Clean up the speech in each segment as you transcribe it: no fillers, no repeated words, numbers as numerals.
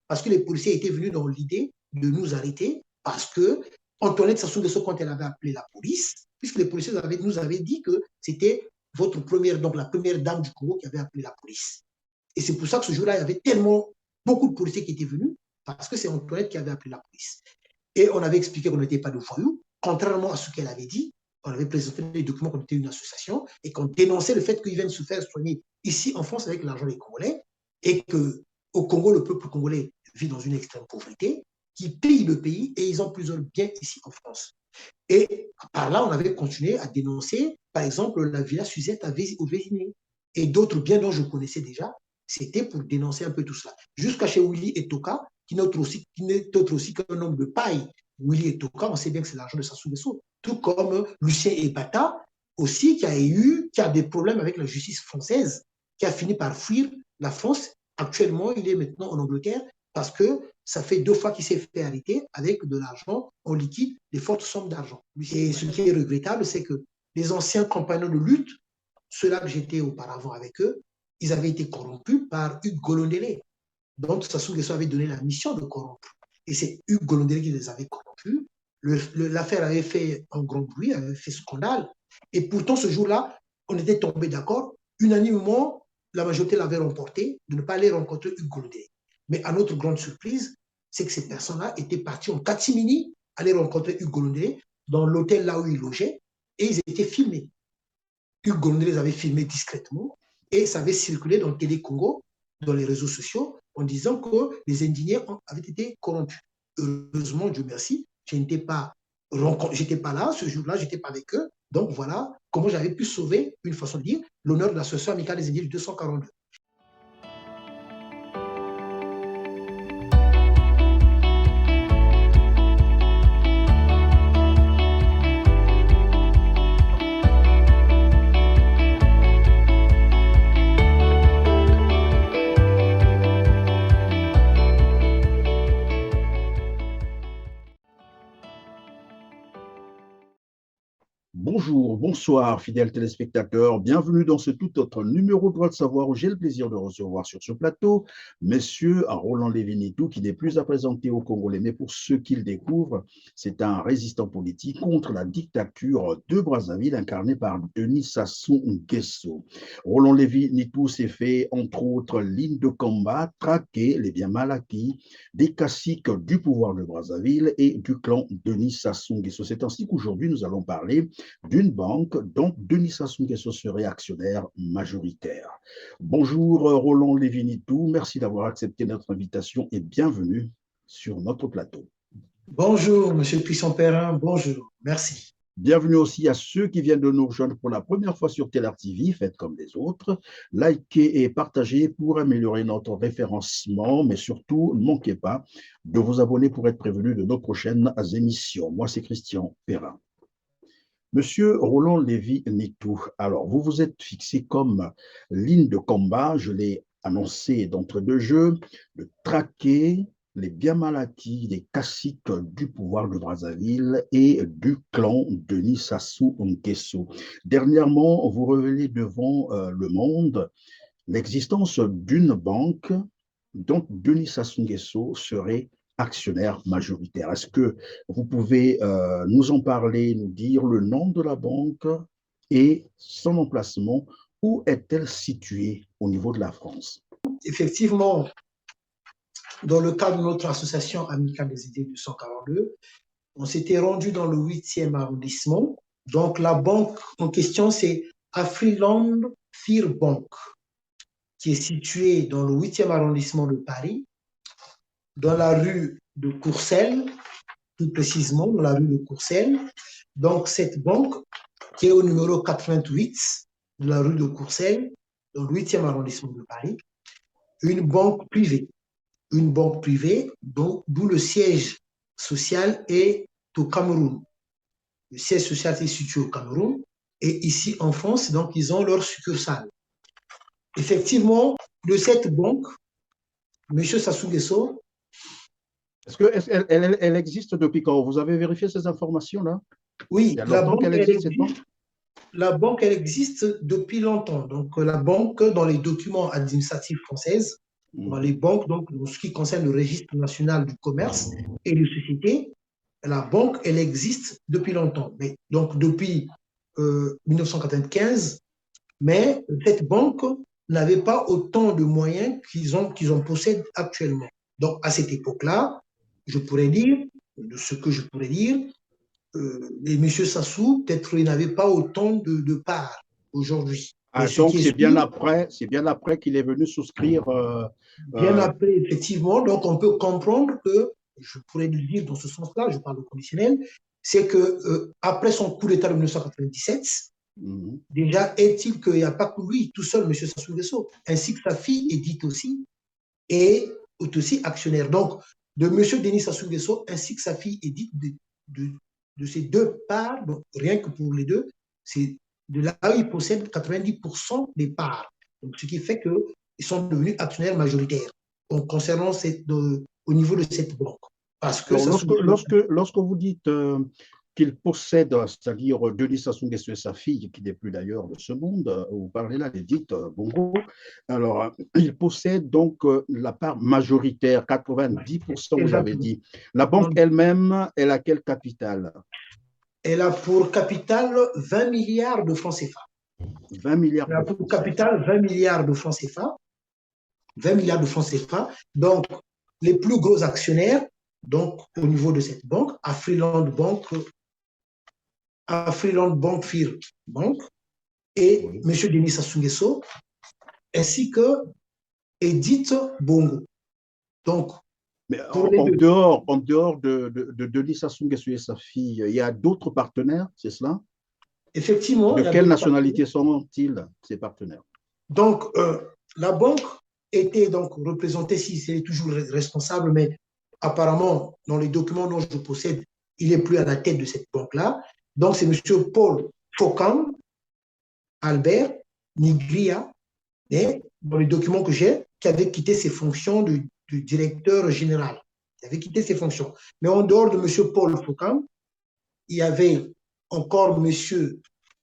parce que les policiers étaient venus dans l'idée de nous arrêter parce que Antoinette Sassou Nguesso, quand elle avait appelé la police, puisque les policiers nous avaient dit que c'était donc la première dame du Congo qui avait appelé la police. Et c'est pour ça que ce jour-là, il y avait tellement beaucoup de policiers qui étaient venus, parce que c'est Antoinette qui avait appelé la police. Et on avait expliqué qu'on n'était pas de voyous, contrairement à ce qu'elle avait dit. On avait présenté des documents qu'on était une association et qu'on dénonçait le fait qu'ils viennent se faire soigner ici en France avec l'argent des Congolais et qu'au Congo, le peuple congolais vit dans une extrême pauvreté, qui pille le pays et ils ont plusieurs biens ici en France. Et par là, on avait continué à dénoncer, par exemple, la Villa Suzette au Vésiné et d'autres biens dont je connaissais déjà. C'était pour dénoncer un peu tout cela. Jusqu'à chez Willy Etoka, qui n'est autre aussi qu'un homme de paille. Willy Etoka, on sait bien que c'est l'argent de Sassou Nguesso. Tout comme Lucien Ebata, aussi, qui a des problèmes avec la justice française, qui a fini par fuir la France. Actuellement, il est maintenant en Angleterre parce que ça fait 2 fois qu'il s'est fait arrêter avec de l'argent en liquide, des fortes sommes d'argent. Et ce qui est regrettable, c'est que les anciens compagnons de lutte, ceux-là que j'étais auparavant avec eux, ils avaient été corrompus par Hugues Golondélé. Donc, Sassou Nguesso avait donné la mission de corrompre. Et c'est Hugues Golondélé qui les avait corrompus. L'affaire avait fait un grand bruit, avait fait scandale. Et pourtant, ce jour-là, on était tombés d'accord. Unanimement, la majorité l'avait remporté de ne pas aller rencontrer Hugues Golondélé. Mais à notre grande surprise, c'est que ces personnes-là étaient parties en catimini aller rencontrer Hugues Golondélé dans l'hôtel là où il logeait et ils étaient filmés. Hugues Golondélé les avait filmés discrètement et ça avait circulé dans le Télé Congo, dans les réseaux sociaux, en disant que les indignés avaient été corrompus. Heureusement, Dieu merci, je n'étais pas là, ce jour-là, je n'étais pas avec eux. Donc voilà comment j'avais pu sauver, une façon de dire, l'honneur de l'association amicale des indignés du 242. Bonjour, bonsoir, fidèles téléspectateurs. Bienvenue dans ce tout autre numéro de Droit de savoir où j'ai le plaisir de recevoir sur ce plateau Monsieur Roland Lévy-Nitou, qui n'est plus à présenter aux Congolais, mais pour ceux qui le découvrent, c'est un résistant politique contre la dictature de Brazzaville incarné par Denis Sassou Nguesso. Roland Lévy-Nitou s'est fait, entre autres, ligne de combat, traquer les biens mal acquis des caciques du pouvoir de Brazzaville et du clan Denis Sassou Nguesso. C'est ainsi qu'aujourd'hui, nous allons parler d'une banque dont Denis Sassou Nguesso serait actionnaire majoritaire. Bonjour Roland Lévy-Nitou, merci d'avoir accepté notre invitation et bienvenue sur notre plateau. Bonjour Monsieur Puissant-Perrin, bonjour, merci. Bienvenue aussi à ceux qui viennent de nous rejoindre pour la première fois sur Télar TV, faites comme les autres, likez et partagez pour améliorer notre référencement, mais surtout, ne manquez pas de vous abonner pour être prévenu de nos prochaines émissions. Moi, c'est Christian Perrin. Monsieur Roland Lévy-Nitou, alors vous vous êtes fixé comme ligne de combat, je l'ai annoncé d'entrée de jeu, de traquer les biens mal acquis des caciques du pouvoir de Brazzaville et du clan Denis Sassou Nguesso. Dernièrement, vous révélez devant le monde l'existence d'une banque dont Denis Sassou Nguesso serait actionnaire majoritaire. Est-ce que vous pouvez nous en parler, nous dire le nom de la banque et son emplacement? Où est-elle située au niveau de la France? Effectivement, dans le cadre de notre association amicale des idées 242, on s'était rendu dans le 8e arrondissement. Donc, la banque en question, c'est Afriland Fir Bank, qui est située dans le 8e arrondissement de Paris, dans la rue de Courcelles, plus précisément dans la rue de Courcelles. Donc, cette banque, qui est au numéro 88 de la rue de Courcelles, dans le 8e arrondissement de Paris, une banque privée. Une banque privée, d'où le siège social est au Cameroun. Le siège social est situé au Cameroun et ici en France, donc ils ont leur succursale. Effectivement, de cette banque, M. Sassou Nguesso. Est-ce qu'elle existe depuis quand? Vous avez vérifié ces informations-là? Oui, la banque, elle existe depuis longtemps. Donc, la banque, dans les documents administratifs français, Dans les banques, donc, en ce qui concerne le registre national du commerce et des sociétés, la banque, elle existe depuis longtemps. Mais, donc, depuis 1995, mais cette banque n'avait pas autant de moyens qu'ils en possèdent actuellement. Donc, à cette époque-là, je pourrais dire, de ce que je pourrais dire, et M. Sassou, peut-être il n'avait pas autant de parts aujourd'hui. Mais Ah, ce donc qui est sûr, c'est bien après qu'il est venu souscrire. bien Euh, après, effectivement, donc on peut comprendre que, je pourrais le dire dans ce sens-là, je parle au conditionnel, c'est que après son coup d'État de 1997, mhm. déjà est-il qu'il n'y a pas que lui, tout seul, M. Sassou Nguesso, ainsi que sa fille Edith aussi, et est aussi actionnaire. Donc, de M. Denis Sassou Nguesso ainsi que sa fille Edith, de, de ces deux parts, donc rien que pour les deux, c'est de là où ils possèdent 90% des parts. Donc, ce qui fait qu'ils sont devenus actionnaires majoritaires concernant au niveau de cette banque. Parce que Alors, Sassou Nguesso, lorsque vous dites qu'il possède, c'est-à-dire Denis Sassou Nguesso et sa fille, qui n'est plus d'ailleurs de ce monde, vous parlez là d'Edith Bongo, alors il possède donc la part majoritaire, 90%, vous avez exactement. dit. La banque elle-même, elle a quel capital? Elle a pour capital 20 milliards de francs CFA. 20 milliards Elle a de pour francs CFA. capital 20 milliards de francs CFA. 20 milliards de francs CFA. Donc, les plus gros actionnaires, donc, au niveau de cette banque, Afriland Bank Fir Bank et Oui. M. Denis Sassou Nguesso, ainsi que Edith Bongo. Donc, Mais pour les deux, en dehors de Denis Sassou Nguesso et sa fille, il y a d'autres partenaires, c'est cela? effectivement, De il y a quelle d'autres partenaires. nationalité sont-ils, ces partenaires? Donc, la banque était donc représentée, si c'est toujours responsable, mais apparemment, dans les documents dont je possède, il n'est plus à la tête de cette banque-là. Donc, c'est M. Paul Fokam, Albert Nigria, et dans les documents que j'ai, qui avait quitté ses fonctions de directeur général. Il avait quitté ses fonctions. Mais en dehors de M. Paul Fokam, il y avait encore M.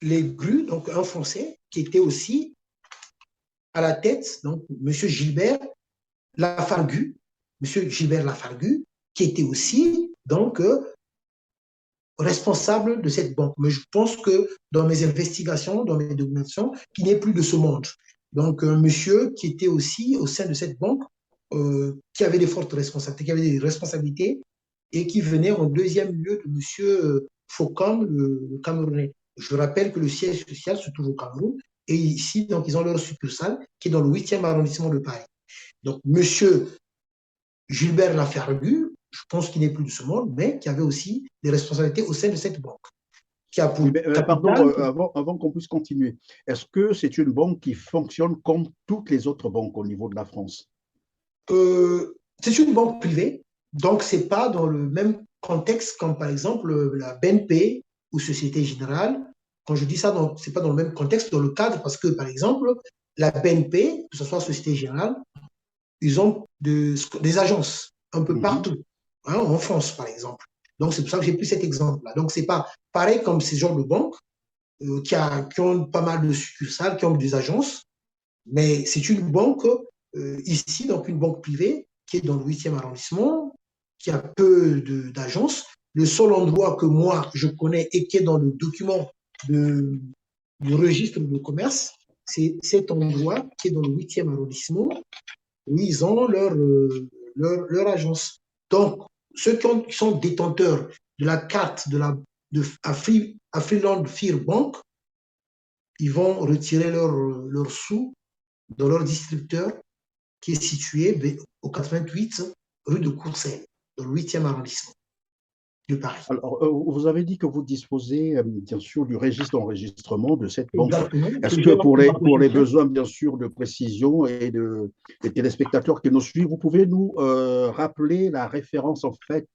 Legru, donc un Français, qui était aussi à la tête, donc M. Gilbert Lafargue, M. Gilbert Lafargue, qui était aussi donc responsable de cette banque. Mais je pense que dans mes investigations, dans mes documentations, qu'il n'est plus de ce monde. Donc, un monsieur qui était aussi au sein de cette banque, qui avait des fortes responsabilités, qui avait des responsabilités et qui venait en deuxième lieu de monsieur Fokam, le Camerounais. Je rappelle que le siège social se trouve au Cameroun et ici, donc, ils ont leur succursale qui est dans le 8e arrondissement de Paris. Donc, monsieur Gilbert Lafergu, je pense qu'il n'est plus de ce monde, mais qui avait aussi des responsabilités au sein de cette banque, qui a Oui, pour mais, pardon, capital, avant qu'on puisse continuer, est-ce que c'est une banque qui fonctionne comme toutes les autres banques au niveau de la France? c'est une banque privée, donc ce n'est pas dans le même contexte comme par exemple la BNP ou Société Générale. Quand je dis ça, ce n'est pas dans le même contexte, dans le cadre, parce que par exemple, la BNP, que ce soit Société Générale, ils ont des agences un peu Mhm. partout, hein, en France par exemple. Donc c'est pour ça que j'ai pris cet exemple-là. Donc c'est pas pareil comme ces genres de banques qui ont pas mal de succursales, qui ont des agences, mais c'est une banque ici, donc une banque privée qui est dans le 8e arrondissement, qui a peu d'agences. Le seul endroit que moi je connais et qui est dans le document de, du registre de commerce, c'est cet endroit qui est dans le 8e arrondissement, où ils ont leur agence. Donc, ceux qui sont détenteurs de la carte de Afriland Fir Bank, ils vont retirer leurs sous dans leur distributeur qui est situé au 88 rue de Courcelles, dans le 8e arrondissement de Paris. Alors, vous avez dit que vous disposez, bien sûr, du registre d'enregistrement de cette banque. Exactement. Est-ce Que que j'ai pour ma pour les possession. besoins, bien sûr, de précision et des téléspectateurs qui nous suivent, vous pouvez nous rappeler la référence, en fait,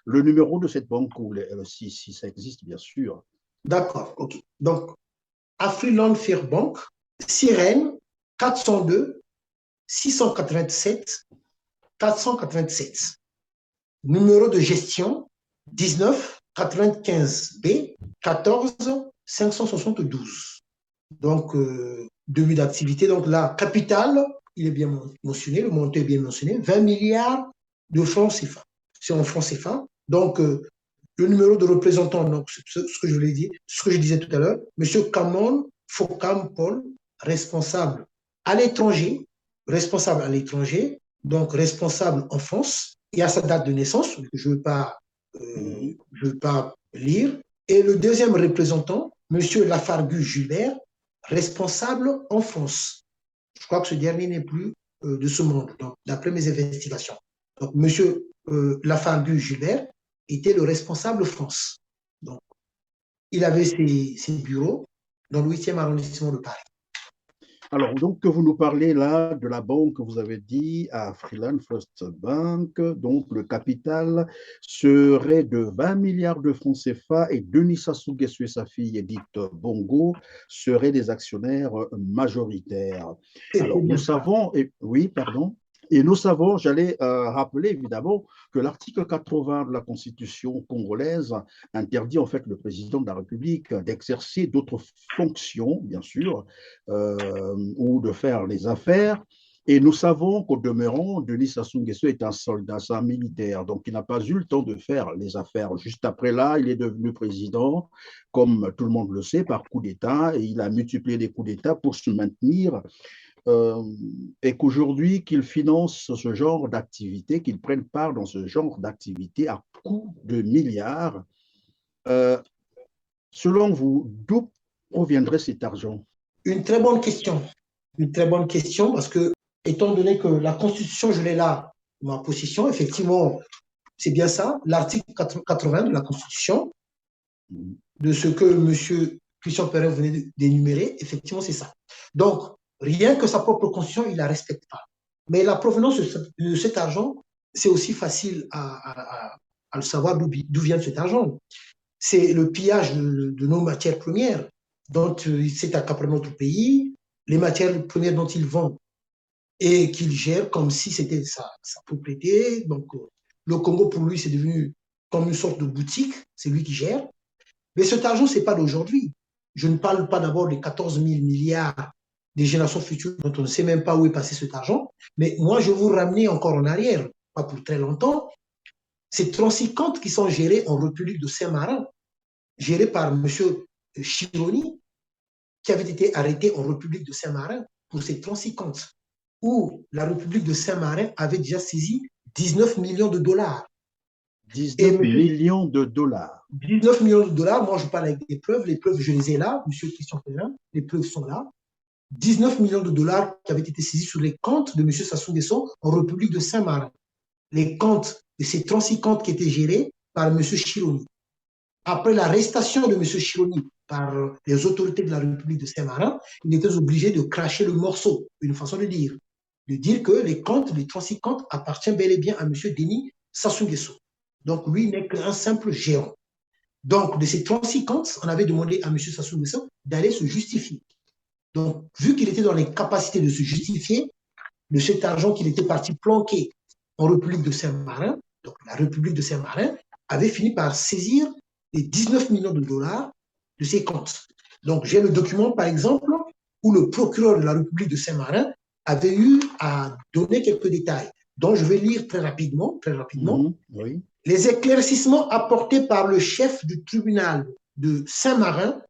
le numéro de cette banque, ou si ça existe, bien sûr. D'accord, ok. Donc, Afriland Fair Bank, Sirène 402 687 487. Numéro de gestion 19 95 B 14 572. Donc, début d'activité. Donc, la capitale il est bien mentionné, le montant est bien mentionné, 20 milliards de francs CFA. C'est en francs CFA. Donc, le numéro de représentant, donc, ce que je voulais dire, ce que je disais tout à l'heure, M. Kamon Fokam Paul, responsable à l'étranger, donc responsable en France, et à sa date de naissance, que je ne veux pas lire. Et le deuxième représentant, M. Lafargue Gilbert, responsable en France. Je crois que ce dernier n'est plus de ce monde, d'après mes investigations. Donc, M. Lafargue Gilbert était le responsable France. Donc, il avait ses bureaux dans le 8e arrondissement de Paris. Alors, donc, que vous nous parlez là de la banque que vous avez dit à Freeland First Bank, donc le capital serait de 20 milliards de francs CFA et Denis Sassou Nguesso et sa fille Edith Bongo seraient des actionnaires majoritaires. Alors, nous savons, oui, pardon. Et nous savons, j'allais rappeler évidemment que l'article 80 de la Constitution congolaise interdit en fait le président de la République d'exercer d'autres fonctions, bien sûr, ou de faire les affaires. Et nous savons qu'au demeurant, Denis Sassou Nguesso est un soldat, c'est un militaire, donc il n'a pas eu le temps de faire les affaires. Juste après là, il est devenu président, comme tout le monde le sait, par coup d'État, et il a multiplié les coups d'État pour se maintenir. Et qu'aujourd'hui, qu'ils financent ce genre d'activité, qu'ils prennent part dans ce genre d'activité à coût de milliards. Selon vous, d'où proviendrait cet argent? Une très bonne question. Une très bonne question parce que, étant donné que la Constitution, je l'ai là, ma position, effectivement, c'est bien ça, l'article 80 de la Constitution, de ce que M. Christian Perrin venait d'énumérer, effectivement, c'est ça. Donc, rien que sa propre Constitution, il ne la respecte pas. Mais la provenance de cet argent, c'est aussi facile à le savoir d'où vient cet argent. C'est le pillage de nos matières premières dont c'est accaparé notre pays, les matières premières dont il vend et qu'il gère comme si c'était sa propriété. Donc, le Congo, pour lui, c'est devenu comme une sorte de boutique, c'est lui qui gère. Mais cet argent, ce n'est pas d'aujourd'hui. Je ne parle pas d'abord des 14 000 milliards des générations futures dont on ne sait même pas où est passé cet argent. Mais moi, je vais vous ramener encore en arrière, pas pour très longtemps. Ces 36 comptes qui sont gérés en République de Saint-Marin, gérés par M. Chironi, qui avait été arrêté en République de Saint-Marin pour ces 36 comptes, où la République de Saint-Marin avait déjà saisi 19 millions de dollars. 19 millions de dollars. 19 millions de dollars, moi je parle avec des preuves, les preuves je les ai là, M. Christian Perrin, les preuves sont là. 19 millions de dollars qui avaient été saisis sur les comptes de M. Sassou Nguesso en République de Saint-Marin. Les comptes de ces 36 comptes qui étaient gérés par M. Chironi. Après l'arrestation de M. Chironi par les autorités de la République de Saint-Marin, il était obligé de cracher le morceau, une façon de dire que les comptes, les 36 comptes appartiennent bel et bien à M. Denis Sassou Nguesso. Donc, lui n'est qu'un simple géant. Donc, de ces 36 comptes, on avait demandé à M. Sassou Nguesso d'aller se justifier. Donc, vu qu'il était dans les capacités de se justifier de cet argent qu'il était parti planquer en République de Saint-Marin, donc la République de Saint-Marin avait fini par saisir les 19 millions de dollars de ses comptes. Donc, j'ai le document, par exemple, où le procureur de la République de Saint-Marin avait eu à donner quelques détails, dont je vais lire très rapidement. Oui. Les éclaircissements apportés par le chef du tribunal de Saint-Marin,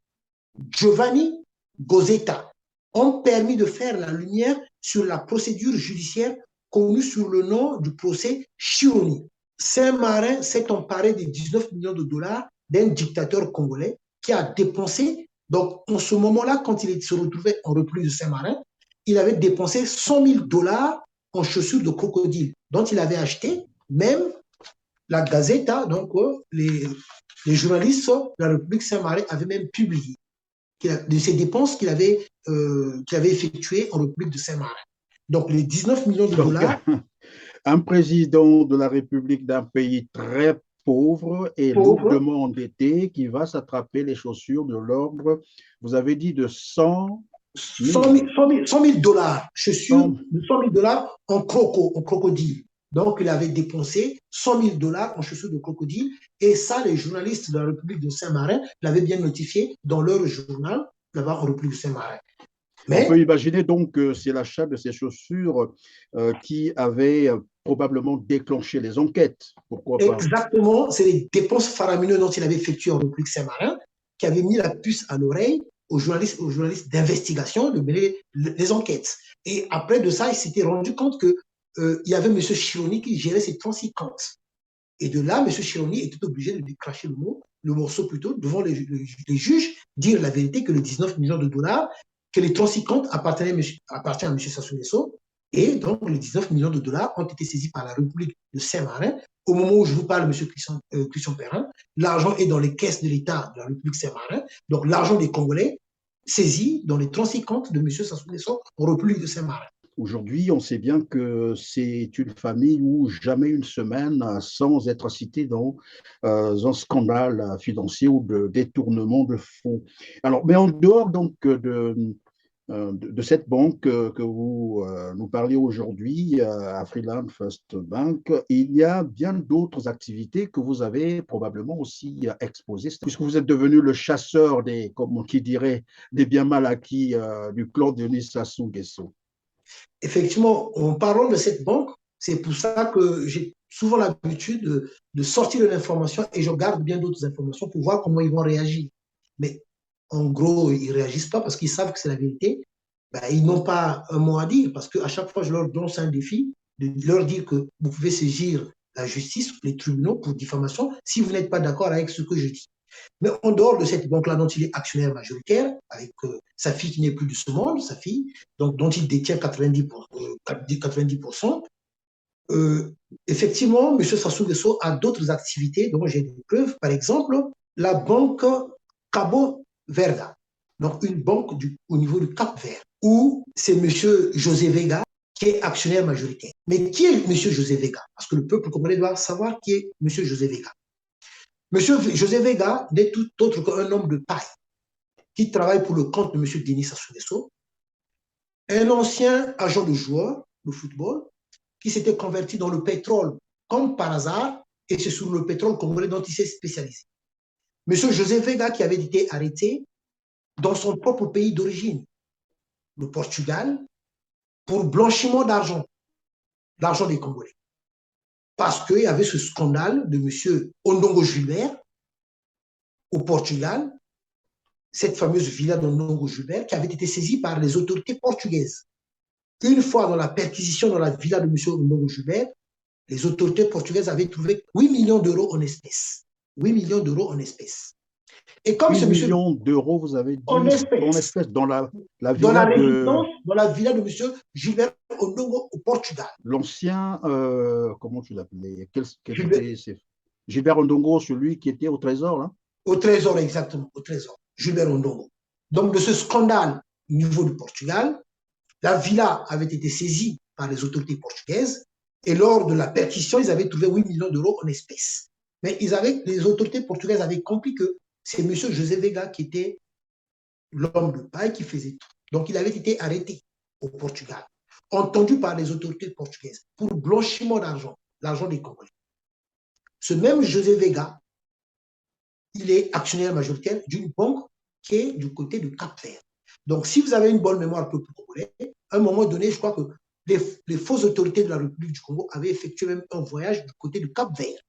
Giovanni Gozetta, ont permis de faire la lumière sur la procédure judiciaire connue sous le nom du procès Chironi. Saint-Marin s'est emparé des 19 millions de dollars d'un dictateur congolais qui a dépensé, donc en ce moment-là, quand il se retrouvait en République de Saint-Marin, il avait dépensé 100 000 dollars en chaussures de crocodile, dont il avait acheté même la Gazeta, donc les journalistes de la République Saint-Marin avaient même publié de ces dépenses qu'il avait effectuées en République de Saint-Marin. Donc, les 19 millions de dollars. Un président de la République d'un pays très pauvre et lourdement endetté qui va s'attraper les chaussures de l'ordre, vous avez dit de 100 000 dollars, chaussures de 100 000 dollars en crocodile. Donc, il avait dépensé 100 000 dollars en chaussures de crocodile. Et ça, les journalistes de la République de Saint-Marin l'avaient bien notifié dans leur journal, là-bas en République de Saint-Marin. On peut Mais imaginer donc que c'est l'achat de ces chaussures qui avait probablement déclenché les enquêtes. Pourquoi pas? exactement, c'est les dépenses faramineuses dont il avait effectué en République Saint-Marin qui avaient mis la puce à l'oreille aux journalistes d'investigation de mener les enquêtes. Et après de ça, il s'était rendu compte que il y avait M. Chironi qui gérait ses transicantes. Et de là, M. Chironi était obligé de décracher le morceau plutôt, devant les juges, dire la vérité que les 19 millions de dollars, que les transicantes appartiennent à M. Sassou Nguesso, et donc les 19 millions de dollars ont été saisis par la République de Saint-Marin. Au moment où je vous parle, M. Christian Perrin, l'argent est dans les caisses de l'État de la République de Saint-Marin, donc l'argent des Congolais saisi dans les transicantes de M. Sassou Nguesso en République de Saint-Marin. Aujourd'hui, on sait bien que c'est une famille où jamais une semaine sans être citée dans un scandale financier ou de détournement de fonds. Alors, mais en dehors donc de cette banque que vous nous parlez aujourd'hui, Afriland First Bank, il y a bien d'autres activités que vous avez probablement aussi exposées, puisque vous êtes devenu le chasseur des, comme qui dirait, des biens mal acquis du clan Denis Sassou Nguesso. Effectivement, en parlant de cette banque, c'est pour ça que j'ai souvent l'habitude de sortir de l'information et je garde bien d'autres informations pour voir comment ils vont réagir. Mais en gros, ils ne réagissent pas parce qu'ils savent que c'est la vérité. Ben, ils n'ont pas un mot à dire parce qu'à chaque fois, je leur lance un défi de leur dire que vous pouvez saisir la justice, les tribunaux pour diffamation si vous n'êtes pas d'accord avec ce que je dis. Mais en dehors de cette banque-là dont il est actionnaire majoritaire, avec sa fille qui n'est plus de ce monde, sa fille, donc, dont il détient 90%, effectivement, M. Sassou Nguesso a d'autres activités dont j'ai des preuves. Par exemple, la banque Cabo Verda, donc une banque au niveau du Cap Vert, où c'est M. José Vega qui est actionnaire majoritaire. Mais qui est M. José Vega? Parce que le peuple congolais doit savoir qui est M. José Vega. Monsieur José Vega n'est tout autre qu'un homme de paille qui travaille pour le compte de M. Denis Sassou Nguesso, un ancien agent de joueur de football qui s'était converti dans le pétrole comme par hasard, et c'est sur le pétrole congolais dont il s'est spécialisé. Monsieur José Vega qui avait été arrêté dans son propre pays d'origine, le Portugal, pour blanchiment d'argent, l'argent des Congolais. Parce qu'il y avait ce scandale de M. Ondongo Gilbert au Portugal, cette fameuse villa d'Ondongo Gilbert qui avait été saisie par les autorités portugaises. Une fois dans la perquisition dans la villa de M. Ondongo Gilbert, les autorités portugaises avaient trouvé 8 millions d'euros en espèces. 8 millions d'euros en espèces. Et comme 8 millions d'euros, vous avez dit, en espèces dans la villa dans la villa de M. Gilbert Ondongo au Portugal. L'ancien, comment tu l'appelais? Gilbert Ondongo, celui qui était au Trésor, là? Au Trésor, exactement, au Trésor. Gilbert Ondongo. Donc, de ce scandale au niveau du Portugal, la villa avait été saisie par les autorités portugaises et lors de la perquisition, ils avaient trouvé 8 millions d'euros en espèces. Mais les autorités portugaises avaient compris que c'est M. José Vega qui était l'homme de paille qui faisait tout. Donc, il avait été arrêté au Portugal, entendu par les autorités portugaises pour blanchiment d'argent, l'argent des Congolais. Ce même José Vega, il est actionnaire majoritaire d'une banque qui est du côté du Cap-Vert. Donc, si vous avez une bonne mémoire peuple congolais, à un moment donné, je crois que les fausses autorités de la République du Congo avaient effectué même un voyage du côté du Cap-Vert.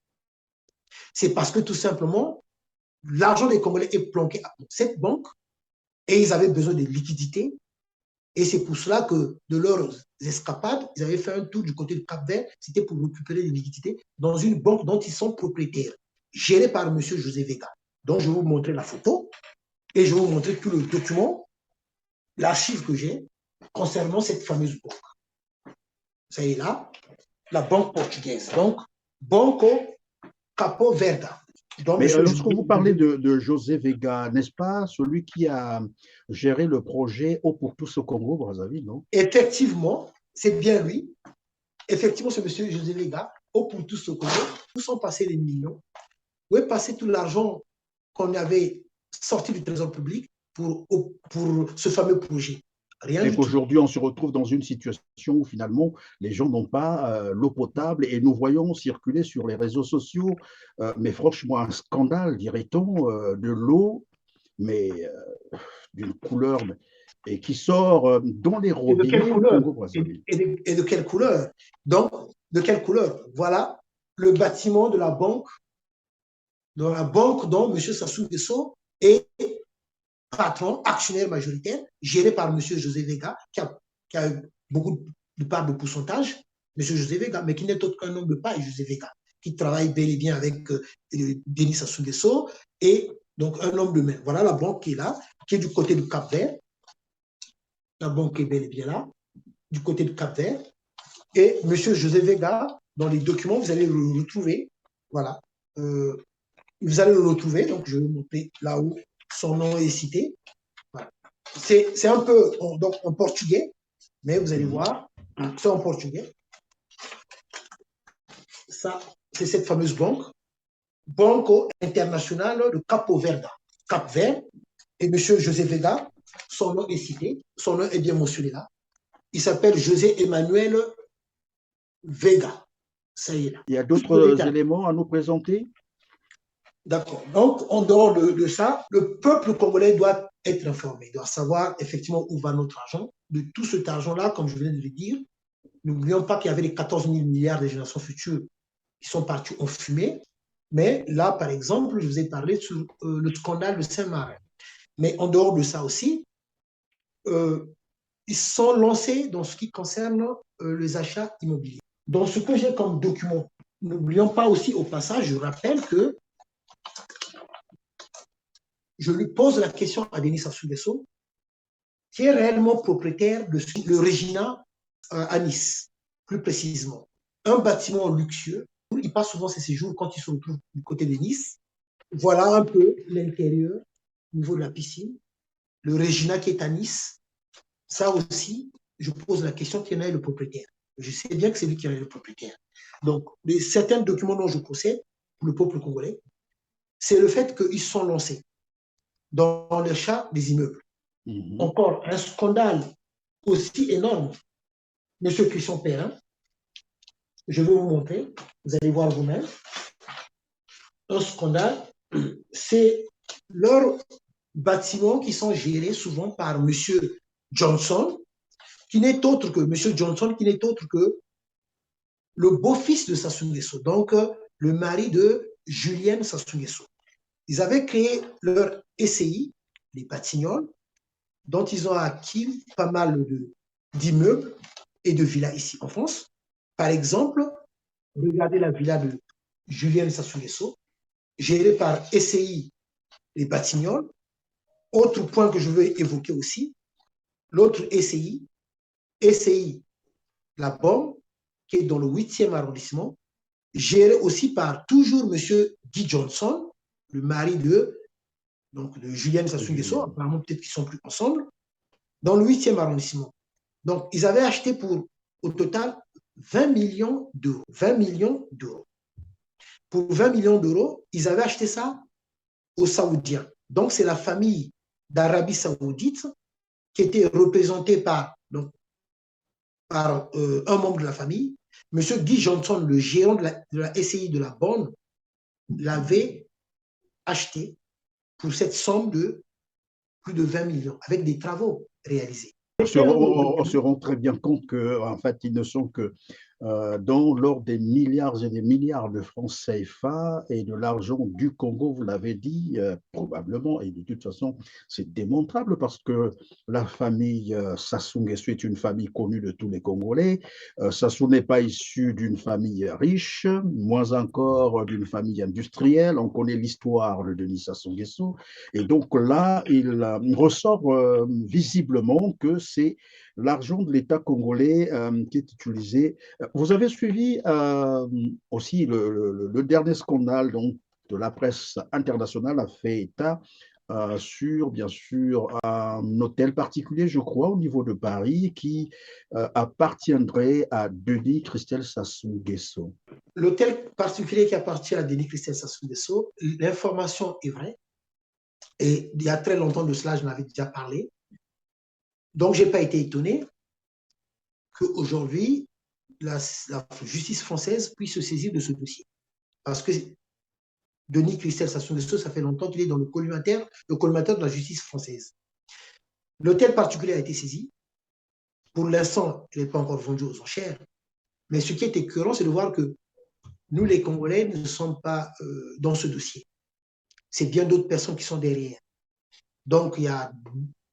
C'est parce que tout simplement, l'argent des Congolais est planqué à cette banque et ils avaient besoin de liquidités. Et c'est pour cela que de leurs escapades, ils avaient fait un tour du côté du Cap-Vert, c'était pour récupérer des liquidités dans une banque dont ils sont propriétaires, gérée par M. José Vega. Donc, je vais vous montrer la photo et je vais vous montrer tout le document, l'archive que j'ai concernant cette fameuse banque. Ça y est là, la banque portugaise. Donc, Banco Capo Verda. Donc, mais lorsque vous parlez de José Vega, n'est-ce pas celui qui a géré le projet Eau pour tous au Congo, Brazzaville, non? Effectivement, c'est bien lui. Effectivement, c'est M. José Vega, Eau pour tous au Congo. Où sont passés les millions? Où est passé tout l'argent qu'on avait sorti du trésor public pour ce fameux projet? Rien et qu'aujourd'hui, on se retrouve dans une situation où finalement, les gens n'ont pas l'eau potable et nous voyons circuler sur les réseaux sociaux, mais franchement, un scandale, dirait-on, de l'eau, mais d'une couleur et qui sort dans les Et de quelle robinets au couleur? Congo-Brazzaville. Et de quelle couleur? Donc, de quelle couleur? Voilà le bâtiment de la banque, dont M. Sassou Nguesso est patron, actionnaire majoritaire, géré par M. José Vega, qui a beaucoup de parts de pourcentage, M. José Vega, mais qui n'est autre qu'un homme de paille, José Vega, qui travaille bel et bien avec Denis Sassou Nguesso, et donc un homme de main. Voilà la banque qui est là, qui est du côté du Cap-Vert. La banque est bel et bien là, du côté du Cap-Vert. Et M. José Vega, dans les documents, vous allez le retrouver. Voilà. Vous allez le retrouver. Donc, je vais vous montrer là où son nom est cité. Voilà. C'est un peu donc, en portugais, mais vous allez voir, c'est en portugais. Ça, c'est cette fameuse banque, Banco Internacional de Capo Verde, Cap Vert. Et M. José Vega, son nom est cité, son nom est bien mentionné là. Il s'appelle José Emmanuel Vega. Ça y est là. Il y a d'autres éléments à nous présenter? D'accord. Donc, en dehors de ça, le peuple congolais doit être informé, doit savoir effectivement où va notre argent. De tout cet argent-là, comme je venais de le dire, n'oublions pas qu'il y avait les 14 000 milliards de générations futures qui sont partis en fumée. Mais là, par exemple, je vous ai parlé sur le scandale de Saint-Marin. Mais en dehors de ça aussi, ils sont lancés dans ce qui concerne les achats immobiliers. Dans ce que j'ai comme document, n'oublions pas aussi au passage, je rappelle que je lui pose la question à Denis Sassou Nguesso, qui est réellement propriétaire de le Regina à Nice, plus précisément. Un bâtiment luxueux. Il passe souvent ses séjours quand il se retrouve du côté de Nice. Voilà un peu l'intérieur, au niveau de la piscine. Le Regina qui est à Nice. Ça aussi, je pose la question qui en est le propriétaire. Je sais bien que c'est lui qui en est le propriétaire. Donc, certains documents dont je possède pour le peuple congolais, c'est le fait qu'ils sont lancés dans l'achat des immeubles. Encore un scandale aussi énorme. Monsieur Christian Perrin, je vais vous montrer, vous allez voir vous-même. Un scandale, c'est leurs bâtiments qui sont gérés souvent par monsieur Johnson, qui n'est autre que monsieur Johnson, qui n'est autre que le beau-fils de Sassou Nguesso, donc le mari de Julienne Sassou Nguesso. Ils avaient créé leur SCI, les Batignolles, dont ils ont acquis pas mal d'immeubles et de villas ici en France. Par exemple, regardez la villa de Julienne Sassou Nguesso, gérée par SCI les Batignolles. Autre point que je veux évoquer aussi, l'autre SCI la Bombe, qui est dans le 8e arrondissement, géré aussi par toujours M. Guy Johnson, le mari de Julienne Sassou Nguesso, apparemment peut-être qu'ils ne sont plus ensemble, dans le 8e arrondissement. Donc, ils avaient acheté pour, au total, 20 millions d'euros. 20 millions d'euros. Pour 20 millions d'euros, ils avaient acheté ça aux Saoudiens. Donc, c'est la famille d'Arabie Saoudite qui était représentée par un membre de la famille. Monsieur Guy Johnson, le gérant de la SCI de la Bonne, l'avait acheté pour cette somme de plus de 20 millions, avec des travaux réalisés. On se rend très bien compte qu'en fait, ils ne sont que dans l'ordre des milliards et des milliards de francs CFA et de l'argent du Congo, vous l'avez dit, probablement, et de toute façon, c'est démontrable parce que la famille Sassou Nguesso est une famille connue de tous les Congolais. Sassou n'est pas issu d'une famille riche, moins encore d'une famille industrielle. On connaît l'histoire de Denis Sassou Nguesso. Et donc là, il ressort visiblement que c'est l'argent de l'État congolais qui est utilisé. Vous avez suivi aussi le dernier scandale donc, de la presse internationale a fait état sur, bien sûr, un hôtel particulier, je crois, au niveau de Paris, qui appartiendrait à Denis Christelle Sassou Nguesso. L'hôtel particulier qui appartient à Denis Christelle Sassou Nguesso, l'information est vraie. Et il y a très longtemps de cela, je m'avais déjà parlé. Donc, je n'ai pas été étonné qu'aujourd'hui, la justice française puisse se saisir de ce dossier. Parce que Denis Christelle Sassou Nguesso, ça fait longtemps qu'il est dans le collimateur de la justice française. L'hôtel particulier a été saisi. Pour l'instant, il n'est pas encore vendu aux enchères. Mais ce qui est écœurant, c'est de voir que nous, les Congolais, ne sommes pas dans ce dossier. C'est bien d'autres personnes qui sont derrière. Donc, il y a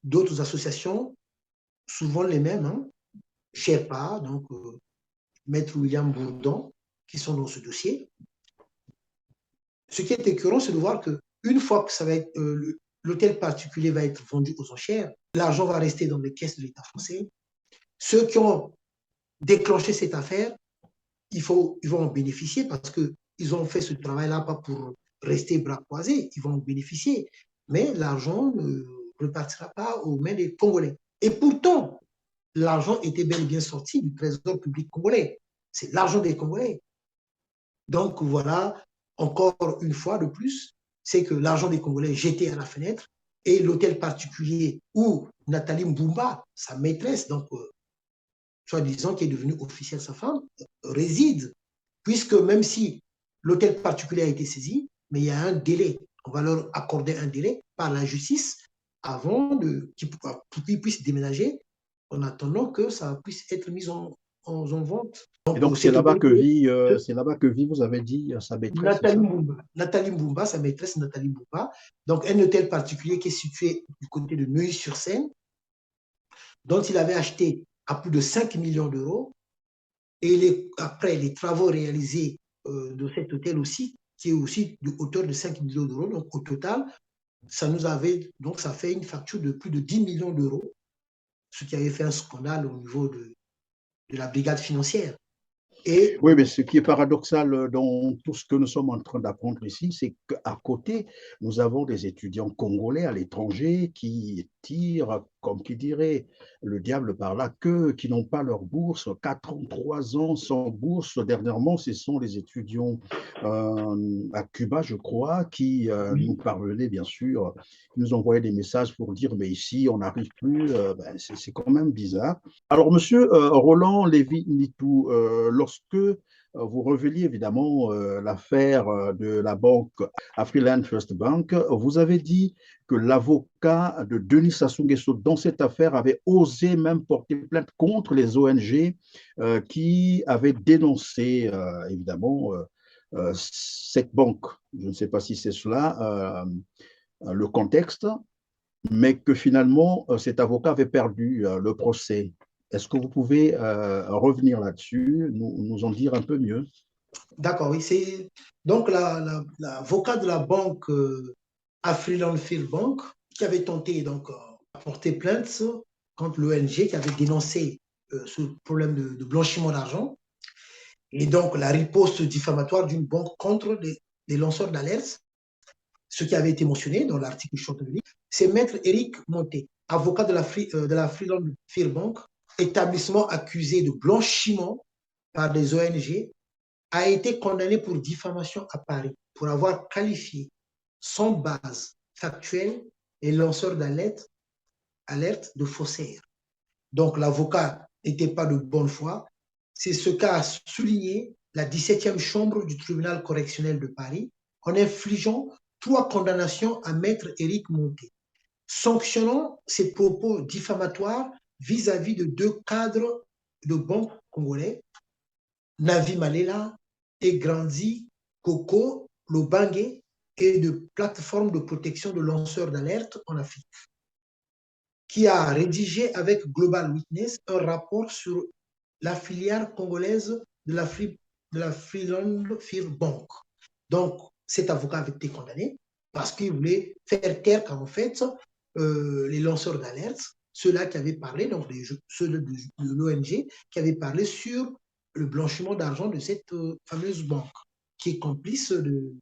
d'autres associations, souvent les mêmes, hein, Sherpa, donc Maître William Bourdon, qui sont dans ce dossier. Ce qui est écœurant, c'est de voir qu'une fois que ça va être l'hôtel particulier va être vendu aux enchères, l'argent va rester dans les caisses de l'État français. Ceux qui ont déclenché cette affaire, ils vont en bénéficier parce qu'ils ont fait ce travail-là pas pour rester bras croisés, ils vont en bénéficier. Mais l'argent ne repartira pas aux mains des Congolais. Et pourtant, l'argent était bel et bien sorti du trésor public congolais. C'est l'argent des Congolais. Donc voilà, encore une fois de plus, c'est que l'argent des Congolais est jeté à la fenêtre et l'hôtel particulier où Nathalie Mbumba, sa maîtresse, donc soi-disant qui est devenue officielle sa femme, réside. Puisque même si l'hôtel particulier a été saisi, mais il y a un délai. On va leur accorder un délai par la justice avant pour qu'ils puissent déménager en attendant que ça puisse être mis en vente. Et donc, c'est là-bas que vit, vous avez dit, sa maîtresse, c'est ça? Nathalie Mbumba, sa maîtresse Nathalie Mbumba. Donc, un hôtel particulier qui est situé du côté de Neuilly-sur-Seine, dont il avait acheté à plus de 5 millions d'euros. Et après les travaux réalisés de cet hôtel aussi, qui est aussi de hauteur de 5 millions d'euros, donc au total, ça fait une facture de plus de 10 millions d'euros, ce qui avait fait un scandale au niveau de la brigade financière. Oui, mais ce qui est paradoxal dans tout ce que nous sommes en train d'apprendre ici, c'est qu'à côté, nous avons des étudiants congolais à l'étranger qui tirent, comme qui dirait, le diable par la queue, qui n'ont pas leur bourse, 4 ans, 3 ans sans bourse. Dernièrement, ce sont les étudiants à Cuba, je crois, qui nous parvenaient, bien sûr, qui nous envoyaient des messages pour dire, mais ici, on n'arrive plus. C'est quand même bizarre. Alors, monsieur Roland Lévy-Nitou, lorsque vous reveliez évidemment l'affaire de la banque Afriland First Bank, vous avez dit que l'avocat de Denis Sassou Nguesso dans cette affaire avait osé même porter plainte contre les ONG qui avaient dénoncé évidemment cette banque. Je ne sais pas si c'est cela le contexte, mais que finalement cet avocat avait perdu le procès. Est-ce que vous pouvez revenir là-dessus, nous en dire un peu mieux? D'accord, oui. C'est donc l'avocat de la banque Afriland First Bank qui avait tenté donc porter plainte contre l'ONG qui avait dénoncé ce problème de blanchiment d'argent et donc la riposte diffamatoire d'une banque contre les lanceurs d'alerte, ce qui avait été mentionné dans l'article Chantelly, c'est Maître Éric Monté, avocat de la Freeland First Bank, établissement accusé de blanchiment par des ONG, a été condamné pour diffamation à Paris pour avoir qualifié sans base factuelle les lanceurs d'alerte de faussaires. Donc l'avocat n'était pas de bonne foi. C'est ce qu'a souligné la 17e chambre du tribunal correctionnel de Paris en infligeant 3 condamnations à Maître Éric Monté, sanctionnant ses propos diffamatoires vis-à-vis de 2 cadres de banque congolais, Navi Malela et Grandi Coco Lobangue, et de plateforme de protection de lanceurs d'alerte en Afrique, qui a rédigé avec Global Witness un rapport sur la filière congolaise de la Freeland First Bank. Donc, cet avocat avait été condamné parce qu'il voulait faire taire qu'en fait, les lanceurs d'alerte, ceux-là qui avaient parlé, donc ceux de l'ONG, qui avaient parlé sur le blanchiment d'argent de cette fameuse banque, qui est complice de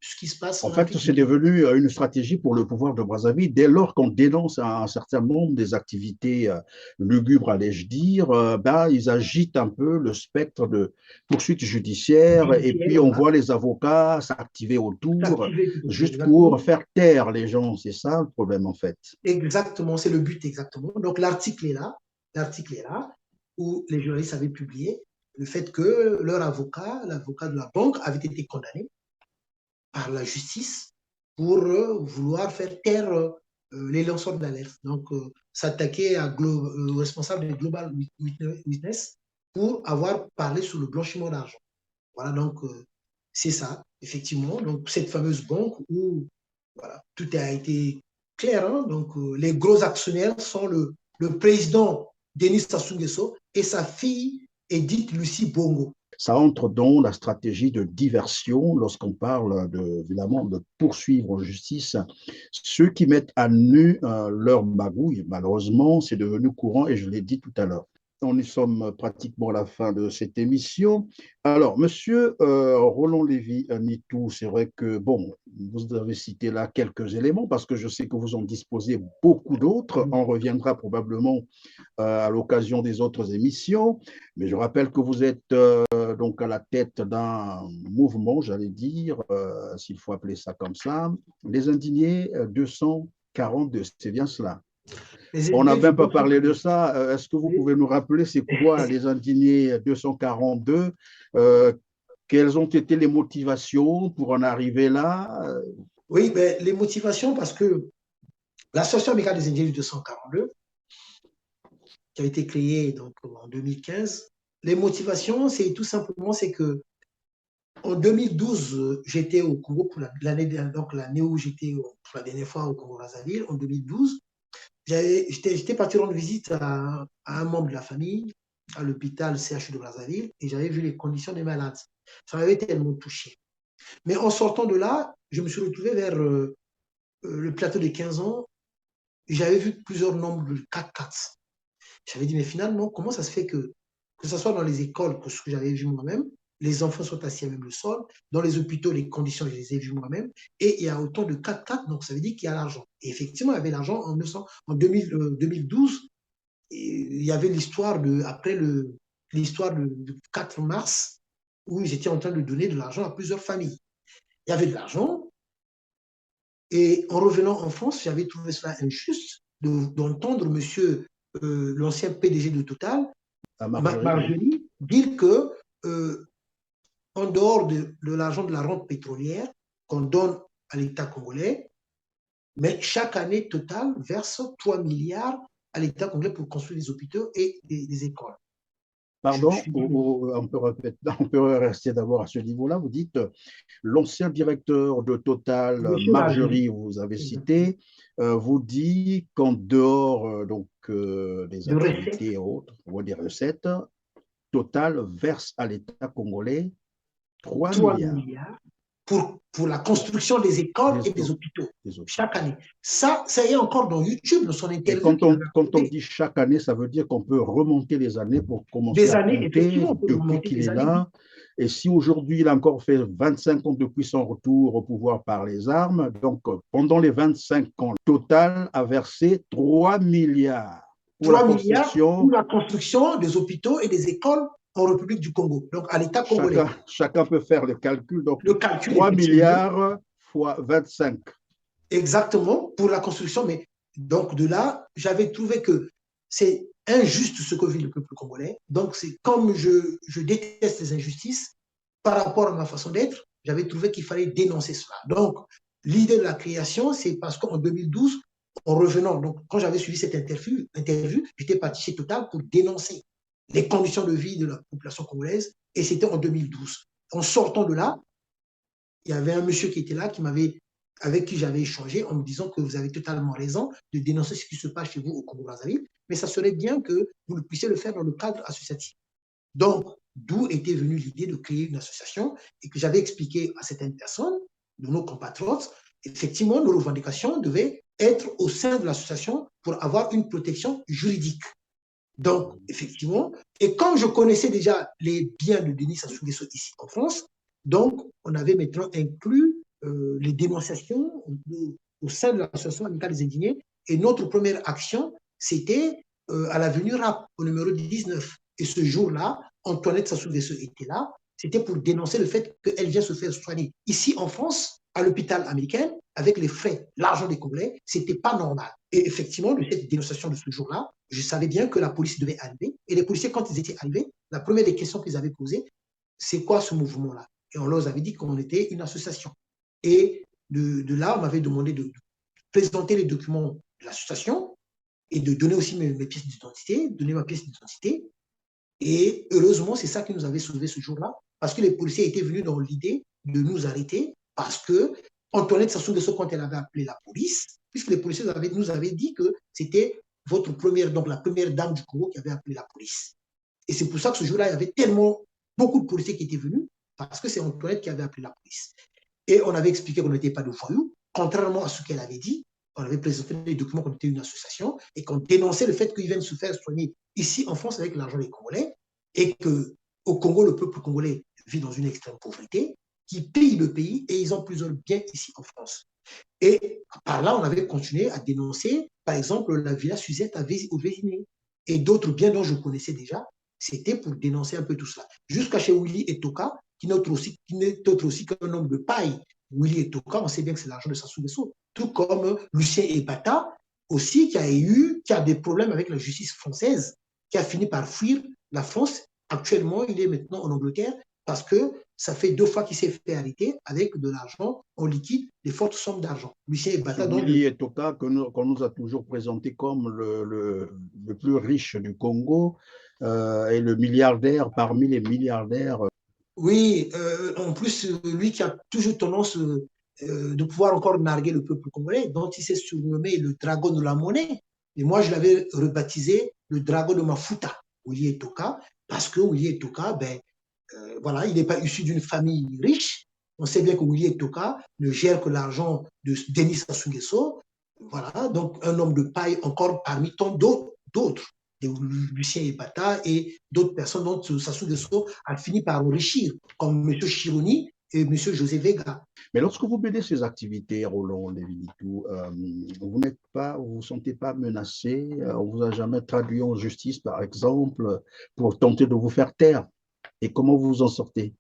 ce qui se passe En en fait, Afrique. c'est devenu une stratégie pour le pouvoir de Brazzaville. Dès lors qu'on dénonce un certain nombre des activités lugubres, allais-je dire, ils agitent un peu le spectre de poursuites judiciaires et puis on voit les avocats s'activer autour juste pour faire taire les gens. C'est ça le problème en fait. Exactement, c'est le but exactement. Donc l'article est là, où les journalistes avaient publié le fait que leur avocat, l'avocat de la banque, avait été condamné par la justice pour vouloir faire taire les lanceurs d'alerte. Donc, s'attaquer aux responsables de Global Witness pour avoir parlé sur le blanchiment d'argent. Voilà, donc c'est ça, effectivement. Donc, cette fameuse banque où voilà, tout a été clair. Hein? Donc, les gros actionnaires sont le président Denis Sassou Nguesso et sa fille Edith Lucie Bongo. Ça entre dans la stratégie de diversion lorsqu'on parle évidemment de poursuivre en justice ceux qui mettent à nu leur magouille. Malheureusement, c'est devenu courant et je l'ai dit tout à l'heure. Nous sommes pratiquement à la fin de cette émission. Alors, monsieur Roland Lévy-Nitou, c'est vrai que, bon, vous avez cité là quelques éléments parce que je sais que vous en disposez beaucoup d'autres. On reviendra probablement à l'occasion des autres émissions. Mais je rappelle que vous êtes donc à la tête d'un mouvement, j'allais dire, s'il faut appeler ça comme ça, les Indignés 242, c'est bien cela. On n'a même pas parlé de ça. Est-ce que vous pouvez nous rappeler c'est quoi les Indignés 242 quelles ont été les motivations pour en arriver là? Oui, ben, les motivations, parce que l'Association amicale des Indignés 242, qui a été créée donc, en 2015, les motivations, c'est tout simplement, c'est que en 2012, j'étais au Congo pour l'année où j'étais pour la dernière fois au Congo-Brazzaville, en 2012. J'étais parti rendre visite à un membre de la famille à l'hôpital CHU de Brazzaville et j'avais vu les conditions des malades. Ça m'avait tellement touché. Mais en sortant de là, je me suis retrouvé vers le plateau de 15 ans. J'avais vu plusieurs nombres de 4-4. J'avais dit, mais finalement, comment ça se fait que ce soit dans les écoles, que ce que j'avais vu moi-même, les enfants sont assis à même le sol, dans les hôpitaux, les conditions, je les ai vues moi-même, et il y a autant de 4-4, donc ça veut dire qu'il y a l'argent. Et effectivement, il y avait l'argent en 2012, il y avait l'histoire après l'histoire du 4 mars, où j'étais en train de donner de l'argent à plusieurs familles. Il y avait de l'argent, et en revenant en France, j'avais trouvé cela injuste d'entendre monsieur l'ancien PDG de Total, Marjorie, dire que en dehors de l'argent de la rente pétrolière qu'on donne à l'État congolais, mais chaque année, Total verse 3 milliards à l'État congolais pour construire des hôpitaux et des écoles. Pardon, on peut rester d'abord à ce niveau-là. Vous dites l'ancien directeur de Total, Marjorie, vous avez cité, vous dit qu'en dehors des activités et autres, des recettes, Total verse à l'État congolais 3 milliards. Pour la construction des écoles et des hôpitaux chaque année. Ça y est encore dans YouTube, dans son interview. Et quand on dit chaque année, ça veut dire qu'on peut remonter les années pour commencer à compter depuis qu'il est là. Et si aujourd'hui, il a encore fait 25 ans depuis son retour au pouvoir par les armes, donc pendant les 25 ans, Total a versé 3 milliards pour la construction des hôpitaux et des écoles en République du Congo, donc à l'État congolais. Chacun peut faire le calcul. Donc, 3 milliards fois 25. Exactement, pour la construction. Mais donc, de là, j'avais trouvé que c'est injuste ce que vit le peuple congolais. Donc, c'est comme je déteste les injustices par rapport à ma façon d'être, j'avais trouvé qu'il fallait dénoncer cela. Donc, l'idée de la création, c'est parce qu'en 2012, en revenant, donc quand j'avais suivi cette interview j'étais parti chez Total pour dénoncer les conditions de vie de la population congolaise, et c'était en 2012. En sortant de là, il y avait un monsieur qui était là, avec qui j'avais échangé en me disant que vous avez totalement raison de dénoncer ce qui se passe chez vous au Congo-Brazzaville, mais ça serait bien que vous puissiez le faire dans le cadre associatif. Donc, d'où était venue l'idée de créer une association et que j'avais expliqué à certaines personnes, de nos compatriotes, effectivement, nos revendications devaient être au sein de l'association pour avoir une protection juridique. Donc, effectivement, et comme je connaissais déjà les biens de Denis Sassou Nguesso ici en France, donc on avait maintenant inclus les dénonciations au sein de l'association amicale des Indignés. Et notre première action, c'était à l'avenue Rap, au numéro 19. Et ce jour-là, Antoinette Sassou Nguesso était là. C'était pour dénoncer le fait qu'elle vient se faire soigner ici en France, à l'hôpital américain, avec les frais, l'argent des Congolais. Ce n'était pas normal. Et effectivement, de cette dénonciation de ce jour-là, je savais bien que la police devait arriver. Et les policiers, quand ils étaient arrivés, la première des questions qu'ils avaient posées, c'est quoi ce mouvement-là? Et on leur avait dit qu'on était une association. Et de là, on m'avait demandé présenter les documents de l'association et de donner aussi mes pièces d'identité, donner ma pièce d'identité. Et heureusement, c'est ça qui nous avait sauvés ce jour-là, parce que les policiers étaient venus dans l'idée de nous arrêter, parce que Antoinette Sassou Nguesso, quand elle avait appelé la police, puisque les policiers nous avaient dit que c'était votre première, donc la première dame du Congo qui avait appelé la police. Et c'est pour ça que ce jour-là, il y avait tellement beaucoup de policiers qui étaient venus, parce que c'est Antoinette qui avait appelé la police. Et on avait expliqué qu'on n'était pas de voyous, contrairement à ce qu'elle avait dit. On avait présenté les documents qu'on était une association et qu'on dénonçait le fait qu'ils viennent se faire soigner ici en France avec l'argent des Congolais et qu'au Congo, le peuple congolais vit dans une extrême pauvreté, qui pille le pays et ils ont plusieurs biens ici en France. Et par là, on avait continué à dénoncer, par exemple, la Villa Suzette au Vésiné et d'autres biens dont je connaissais déjà. C'était pour dénoncer un peu tout cela. Jusqu'à chez Willy Etoka, qui n'est autre aussi qu'un homme de paille. Willy Etoka, on sait bien que c'est l'argent de Sassou Nguesso. Tout comme Lucien Ebata, aussi, qui a des problèmes avec la justice française, qui a fini par fuir la France. Actuellement, il est maintenant en Angleterre parce que ça fait 2 fois qu'il s'est fait arrêter avec de l'argent en liquide, des fortes sommes d'argent. Lucien Ebata, Willy Etoka, qu'on nous a toujours présenté comme le plus riche du Congo et le milliardaire parmi les milliardaires. Oui, en plus, lui qui a toujours tendance de pouvoir encore narguer le peuple congolais, dont il s'est surnommé le dragon de la monnaie. Et moi, je l'avais rebaptisé le dragon de Mafuta, Willy Etoka, parce que Willy Etoka, voilà, il n'est pas issu d'une famille riche. On sait bien que Willy Etoka ne gère que l'argent de Denis Sassou Nguesso. Voilà, donc un homme de paille encore parmi tant d'autres. Lucien Ebata et d'autres personnes dont Sassou Nguesso a fini par enrichir, comme M. Chironi et M. José Vega. Mais lorsque vous menez ces activités, Roland Lévinitou, vous vous sentez pas menacé? On vous a jamais traduit en justice, par exemple, pour tenter de vous faire taire? Et comment vous vous en sortez?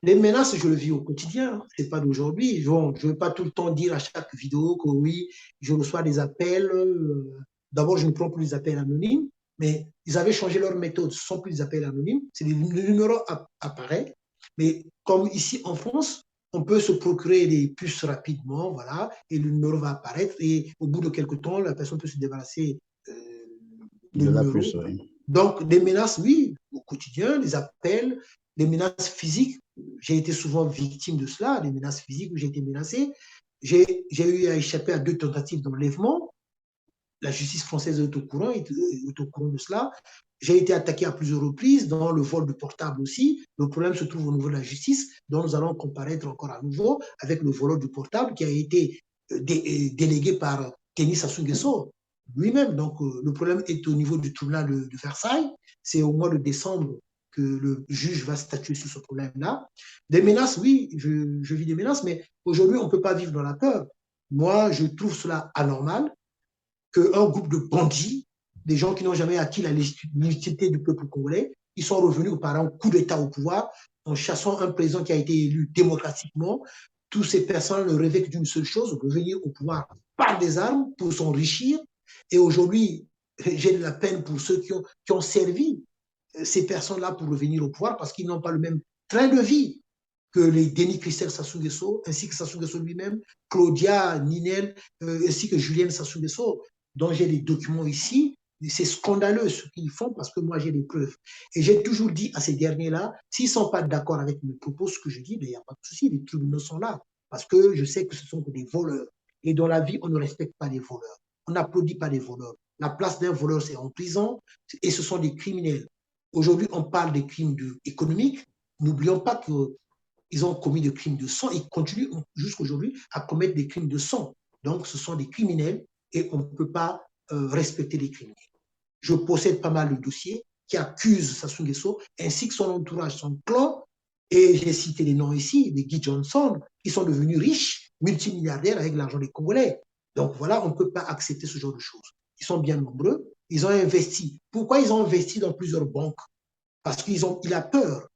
Les menaces, je le vis au quotidien, c'est pas d'aujourd'hui. Je ne veux pas tout le temps dire à chaque vidéo que oui, je reçois des appels. D'abord, je ne prends plus les appels anonymes, mais ils avaient changé leur méthode. Ce ne sont plus des appels anonymes. Le numéro apparaît. Mais comme ici en France, on peut se procurer des puces rapidement, voilà, et le numéro va apparaître. Et au bout de quelques temps, la personne peut se débarrasser du de la numéro. puce, oui. Donc, des menaces, oui, au quotidien, des appels, des menaces physiques. J'ai été souvent victime de cela, des menaces physiques où j'ai été menacé. J'ai eu à échapper à 2 tentatives d'enlèvement. La justice française est au courant de cela. J'ai été attaqué à plusieurs reprises, dans le vol de portable aussi. Le problème se trouve au niveau de la justice, dont nous allons comparaître encore à nouveau avec le voleur du portable qui a été délégué par Denis Sassou Nguesso lui-même. Donc, le problème est au niveau du tribunal de Versailles. C'est au mois de décembre que le juge va statuer sur ce problème-là. Des menaces, oui, je vis des menaces, mais aujourd'hui, on ne peut pas vivre dans la peur. Moi, je trouve cela anormal qu'un groupe de bandits, des gens qui n'ont jamais acquis la légitimité du peuple congolais, ils sont revenus par un coup d'État au pouvoir en chassant un président qui a été élu démocratiquement. Toutes ces personnes ne rêvaient que d'une seule chose, revenir au pouvoir par des armes pour s'enrichir. Et aujourd'hui, j'ai de la peine pour ceux qui ont servi ces personnes-là pour revenir au pouvoir parce qu'ils n'ont pas le même train de vie que les Denis Christelle Sassou Nguesso, ainsi que Sassou Nguesso lui-même, Claudia Ninel, ainsi que Julienne Sassou Nguesso, dont j'ai les documents ici. C'est scandaleux ce qu'ils font parce que moi j'ai des preuves. Et j'ai toujours dit à ces derniers-là, s'ils ne sont pas d'accord avec mes propos, ce que je dis, il n'y a pas de souci, les tribunaux sont là. Parce que je sais que ce sont des voleurs. Et dans la vie, on ne respecte pas les voleurs. On n'applaudit pas les voleurs. La place d'un voleur, c'est en prison et ce sont des criminels. Aujourd'hui, on parle des crimes économiques. N'oublions pas qu'ils ont commis des crimes de sang. Ils continuent jusqu'aujourd'hui à commettre des crimes de sang. Donc, ce sont des criminels et on ne peut pas respecter les criminels. Je possède pas mal de dossiers qui accusent Sassou Nguesso ainsi que son entourage, son clan. Et j'ai cité les noms ici, des Guy Johnson, qui sont devenus riches, multimilliardaires avec l'argent des Congolais. Donc voilà, on ne peut pas accepter ce genre de choses. Ils sont bien nombreux. Ils ont investi. Pourquoi ils ont investi dans plusieurs banques? Parce qu'il a peur.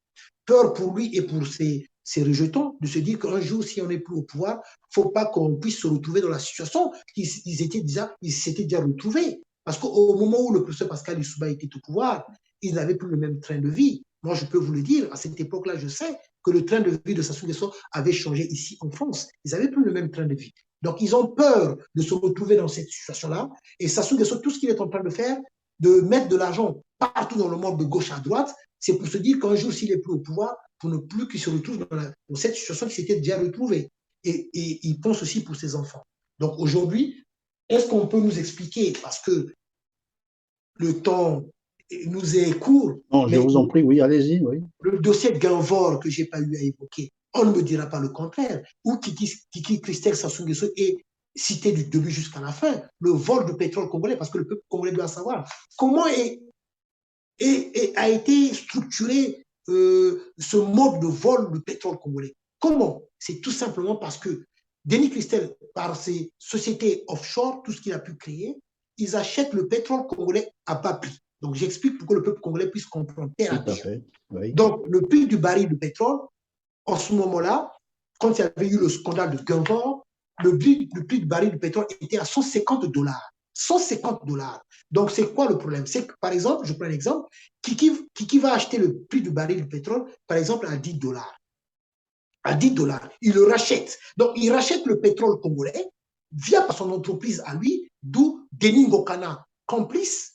Peur pour lui et pour ses rejetons de se dire qu'un jour, si on n'est plus au pouvoir, il ne faut pas qu'on puisse se retrouver dans la situation qu'ils s'étaient déjà retrouvés. Parce qu'au moment où le professeur Pascal Lissouba était au pouvoir, ils n'avaient plus le même train de vie. Moi, je peux vous le dire, à cette époque-là, je sais que le train de vie de Sassou Nguesso avait changé ici en France. Ils n'avaient plus le même train de vie. Donc, ils ont peur de se retrouver dans cette situation-là. Et Sassou Nguesso, tout ce qu'il est en train de faire, de mettre de l'argent partout dans le monde de gauche à droite, c'est pour se dire qu'un jour, s'il n'est plus au pouvoir, pour ne plus qu'il se retrouve dans cette situation qu'il s'était déjà retrouvé. Et il pense aussi pour ses enfants. Donc, aujourd'hui, est-ce qu'on peut nous expliquer, parce que le temps nous est court, Non, je mais vous en prie, oui, allez-y, oui. le dossier de Guinvor que je n'ai pas eu à évoquer, on ne me dira pas le contraire. Ou Kiki Christelle Sassou Nguesso est cité du début jusqu'à la fin. Le vol de pétrole congolais, parce que le peuple congolais doit savoir comment a été structuré ce mode de vol de pétrole congolais. Comment? C'est tout simplement parce que Denis Christelle, par ses sociétés offshore, tout ce qu'il a pu créer, ils achètent le pétrole congolais à bas prix. Donc, j'explique pour que le peuple congolais puisse comprendre terre à Tout à terre. fait, oui. Donc, le prix du baril de pétrole, en ce moment-là, quand il y avait eu le scandale de Guinvor, le prix du baril de pétrole était à 150 dollars. 150 dollars. Donc, c'est quoi le problème? C'est que, par exemple, je prends un exemple, Kiki va acheter le prix du baril de pétrole, par exemple, à 10 dollars. À 10 dollars. Il le rachète. Donc, il rachète le pétrole congolais via son entreprise à lui, d'où Denis Ngokana, complice,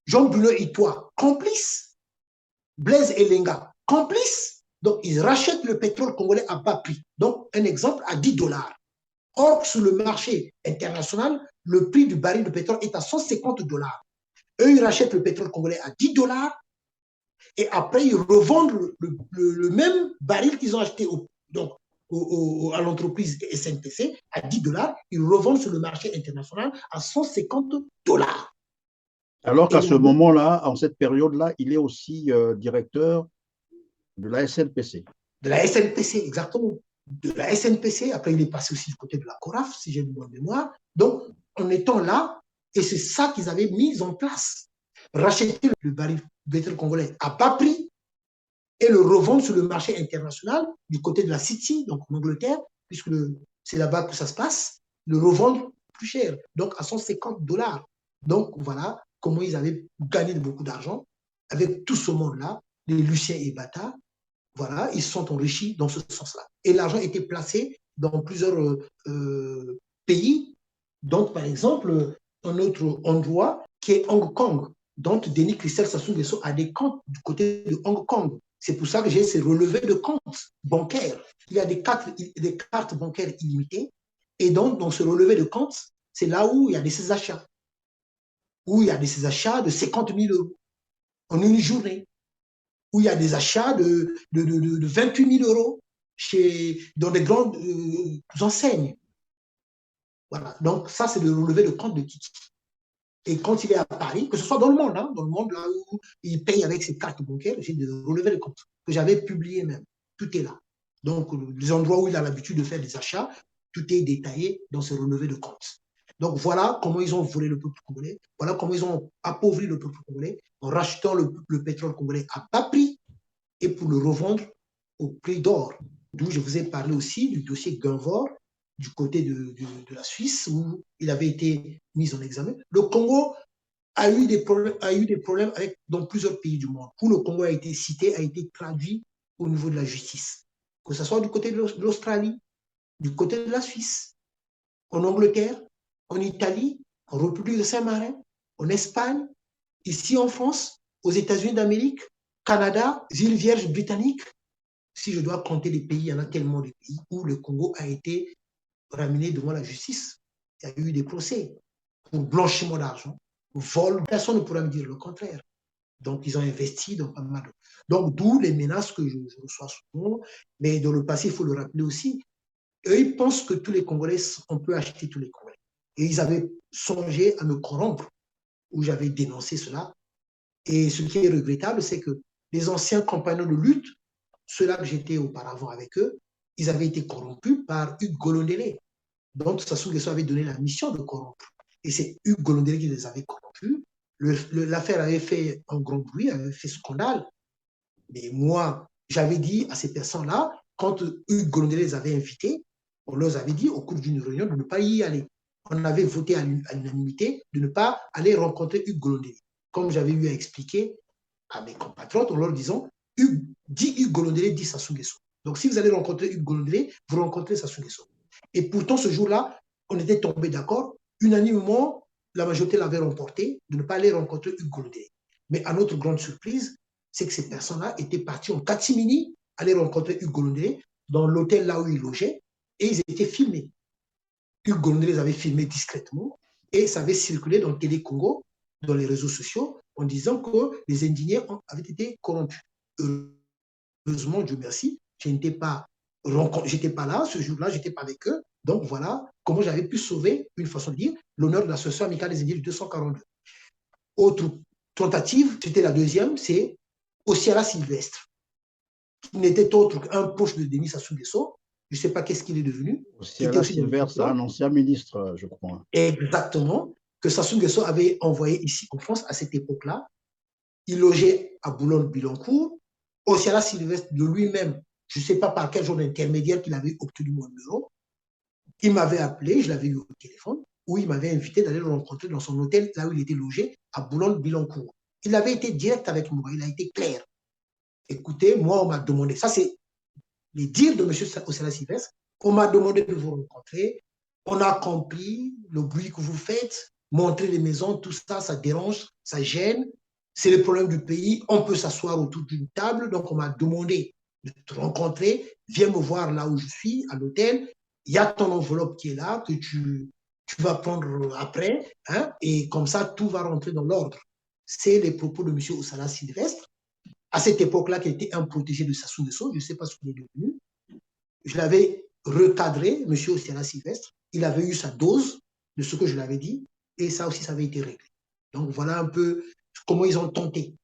Jean Buleux Itoa, complice, Blaise Elenga, complice. Donc, ils rachètent le pétrole congolais à bas prix. Donc, un exemple, à 10 dollars. Or, sur le marché international, le prix du baril de pétrole est à 150 dollars. Eux, ils rachètent le pétrole congolais à 10 dollars et après, ils revendent le même baril qu'ils ont acheté à l'entreprise SNPC à 10 dollars. Ils revendent sur le marché international à 150 dollars. Alors qu'à ce moment-là, en cette période-là, il est aussi directeur de la SNPC. De la SNPC, exactement. De la SNPC, après il est passé aussi du côté de la CORAF, si j'ai une bonne mémoire. Donc, en étant là, et c'est ça qu'ils avaient mis en place. Racheter le baril de pétrole congolais à bas prix et le revendre sur le marché international du côté de la City, donc en Angleterre, puisque c'est là-bas que ça se passe, le revendre plus cher, donc à 150 dollars. Donc, voilà comment ils avaient gagné beaucoup d'argent avec tout ce monde-là, les Lucien et Bata. Voilà, ils se sont enrichis dans ce sens-là. Et l'argent était placé dans plusieurs pays. Donc, par exemple, un autre endroit qui est Hong Kong. Donc, Denis Christelle Sassou Nguesso a des comptes du côté de Hong Kong. C'est pour ça que j'ai ces relevés de comptes bancaires. Il y a des cartes bancaires illimitées. Et donc, dans ce relevé de comptes, c'est là où il y a ces achats. Où il y a ces achats de 50 000 euros en une journée. Où il y a des achats de 28 000 euros dans des grandes enseignes. Voilà. Donc, ça, c'est le relevé de compte de Kiki. Et quand il est à Paris, que ce soit dans le monde, là où il paye avec ses cartes bancaires, j'ai des relevés de compte que j'avais publié même. Tout est là. Donc, les endroits où il a l'habitude de faire des achats, tout est détaillé dans ce relevé de compte. Donc, voilà comment ils ont volé le peuple congolais. Voilà comment ils ont appauvri le peuple congolais en rachetant le pétrole congolais à bas prix et pour le revendre au prix d'or. D'où je vous ai parlé aussi du dossier Guinvor du côté de la Suisse où il avait été mis en examen. Le Congo a eu des problèmes dans plusieurs pays du monde où le Congo a été cité, a été traduit au niveau de la justice. Que ce soit du côté de l'Australie, du côté de la Suisse, en Angleterre, en Italie, en République de Saint-Marin, en Espagne, ici en France, aux États-Unis d'Amérique, Canada, îles Vierges britanniques. Si je dois compter les pays, il y en a tellement de pays où le Congo a été ramené devant la justice. Il y a eu des procès pour blanchiment d'argent, vol. Personne ne pourra me dire le contraire. Donc, ils ont investi dans pas mal de... Donc, d'où les menaces que je reçois souvent. Mais dans le passé, il faut le rappeler aussi. Eux, ils pensent que tous les Congolais, on peut acheter tous les Congolais. Et ils avaient songé à me corrompre, où j'avais dénoncé cela. Et ce qui est regrettable, c'est que les anciens compagnons de lutte, ceux-là que j'étais auparavant avec eux, ils avaient été corrompus par Hugues Golondélé. Donc, Sassou Nguesso avait donné la mission de corrompre. Et c'est Hugues Golondélé qui les avait corrompus. L'affaire avait fait un grand bruit, avait fait scandale. Mais moi, j'avais dit à ces personnes-là, quand Hugues Golondélé les avait invités, on leur avait dit au cours d'une réunion de ne pas y aller. On avait voté à l'unanimité de ne pas aller rencontrer Hugues Golondélé. Comme j'avais eu à expliquer à mes compatriotes en leur disant, dit Hugues Golondélé, dit Sassou Nguesso. Donc, si vous allez rencontrer Hugues Golondélé, vous rencontrez Sassou Nguesso. Et pourtant, ce jour-là, on était tombés d'accord. Unanimement, la majorité l'avait remporté de ne pas aller rencontrer Hugues Golondélé. Mais à notre grande surprise, c'est que ces personnes-là étaient parties en catimini aller rencontrer Hugues Golondélé dans l'hôtel là où il logeait et ils étaient filmés. Hugues Golondélé les avait filmés discrètement et ça avait circulé dans le Télé Congo, dans les réseaux sociaux, en disant que les indignés avaient été corrompus. Heureusement, Dieu merci, je n'étais pas là, ce jour-là, je n'étais pas avec eux. Donc voilà comment j'avais pu sauver, une façon de dire, l'honneur de l'association amicale des Indiens du 242. Autre tentative, c'était la deuxième, c'est Osiala Sylvestre, qui n'était autre qu'un poche de Denis Sassou Nguesso. Je ne sais pas qu'est-ce qu'il est devenu. Osiala Sylvestre, un ancien ministre, je crois. Exactement, que Sassou Nguesso avait envoyé ici en France à cette époque-là. Il logeait à Boulogne-Billancourt. Osiala Sylvestre, de lui-même, je ne sais pas par quel genre d'intermédiaire qu'il avait obtenu mon numéro, il m'avait appelé, je l'avais eu au téléphone, où il m'avait invité d'aller le rencontrer dans son hôtel, là où il était logé, à Boulogne-Billancourt. Il avait été direct avec moi, il a été clair. Écoutez, moi, on m'a demandé, ça c'est les dires de M. Osiala Sylvestre, on m'a demandé de vous rencontrer, on a compris le bruit que vous faites, montrer les maisons, tout ça, ça dérange, ça gêne, c'est le problème du pays, on peut s'asseoir autour d'une table, donc on m'a demandé de te rencontrer, viens me voir là où je suis, à l'hôtel, il y a ton enveloppe qui est là, que tu vas prendre après, hein, et comme ça, tout va rentrer dans l'ordre. C'est les propos de M. Osiala Sylvestre. À cette époque-là, qui était un protégé de Sassou Nguesso, je ne sais pas ce qu'il est devenu. Je l'avais recadré, M. Osiala Sylvestre. Il avait eu sa dose de ce que je l'avais dit, et ça aussi, ça avait été réglé. Donc, voilà un peu comment ils ont tenté.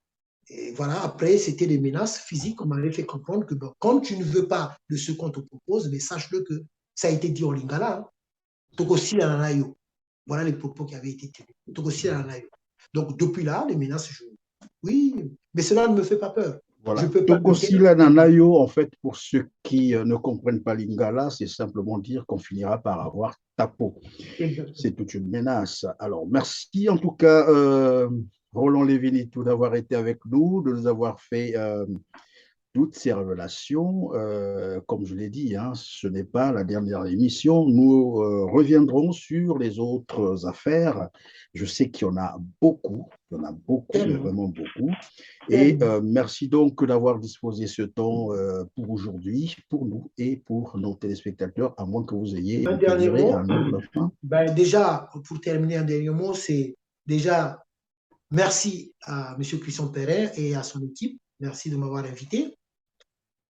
Et voilà, après, c'était des menaces physiques. On m'avait fait comprendre que bon, quand tu ne veux pas de ce qu'on te propose, mais sache-le que ça a été dit en lingala. Hein. Tokosi Lananayo. Voilà les propos qui avaient été tenus. Tokosi Lananayo. Donc, depuis là, les menaces, oui, mais cela ne me fait pas peur. Voilà. Tokosi Lananayo, en fait, pour ceux qui ne comprennent pas lingala, c'est simplement dire qu'on finira par avoir tapo. C'est toute une menace. Alors, merci en tout cas, Roland Lévy-Nitou, d'avoir été avec nous, de nous avoir fait toutes ces révélations. Comme je l'ai dit, hein, ce n'est pas la dernière émission. Nous reviendrons sur les autres affaires. Je sais qu'il y en a beaucoup, vraiment beaucoup. Et merci donc d'avoir disposé ce temps pour aujourd'hui, pour nous et pour nos téléspectateurs, à moins que vous ayez un dernier mot. Ben déjà, pour terminer, un dernier mot, c'est déjà merci à M. Christian Perrin et à son équipe. Merci de m'avoir invité.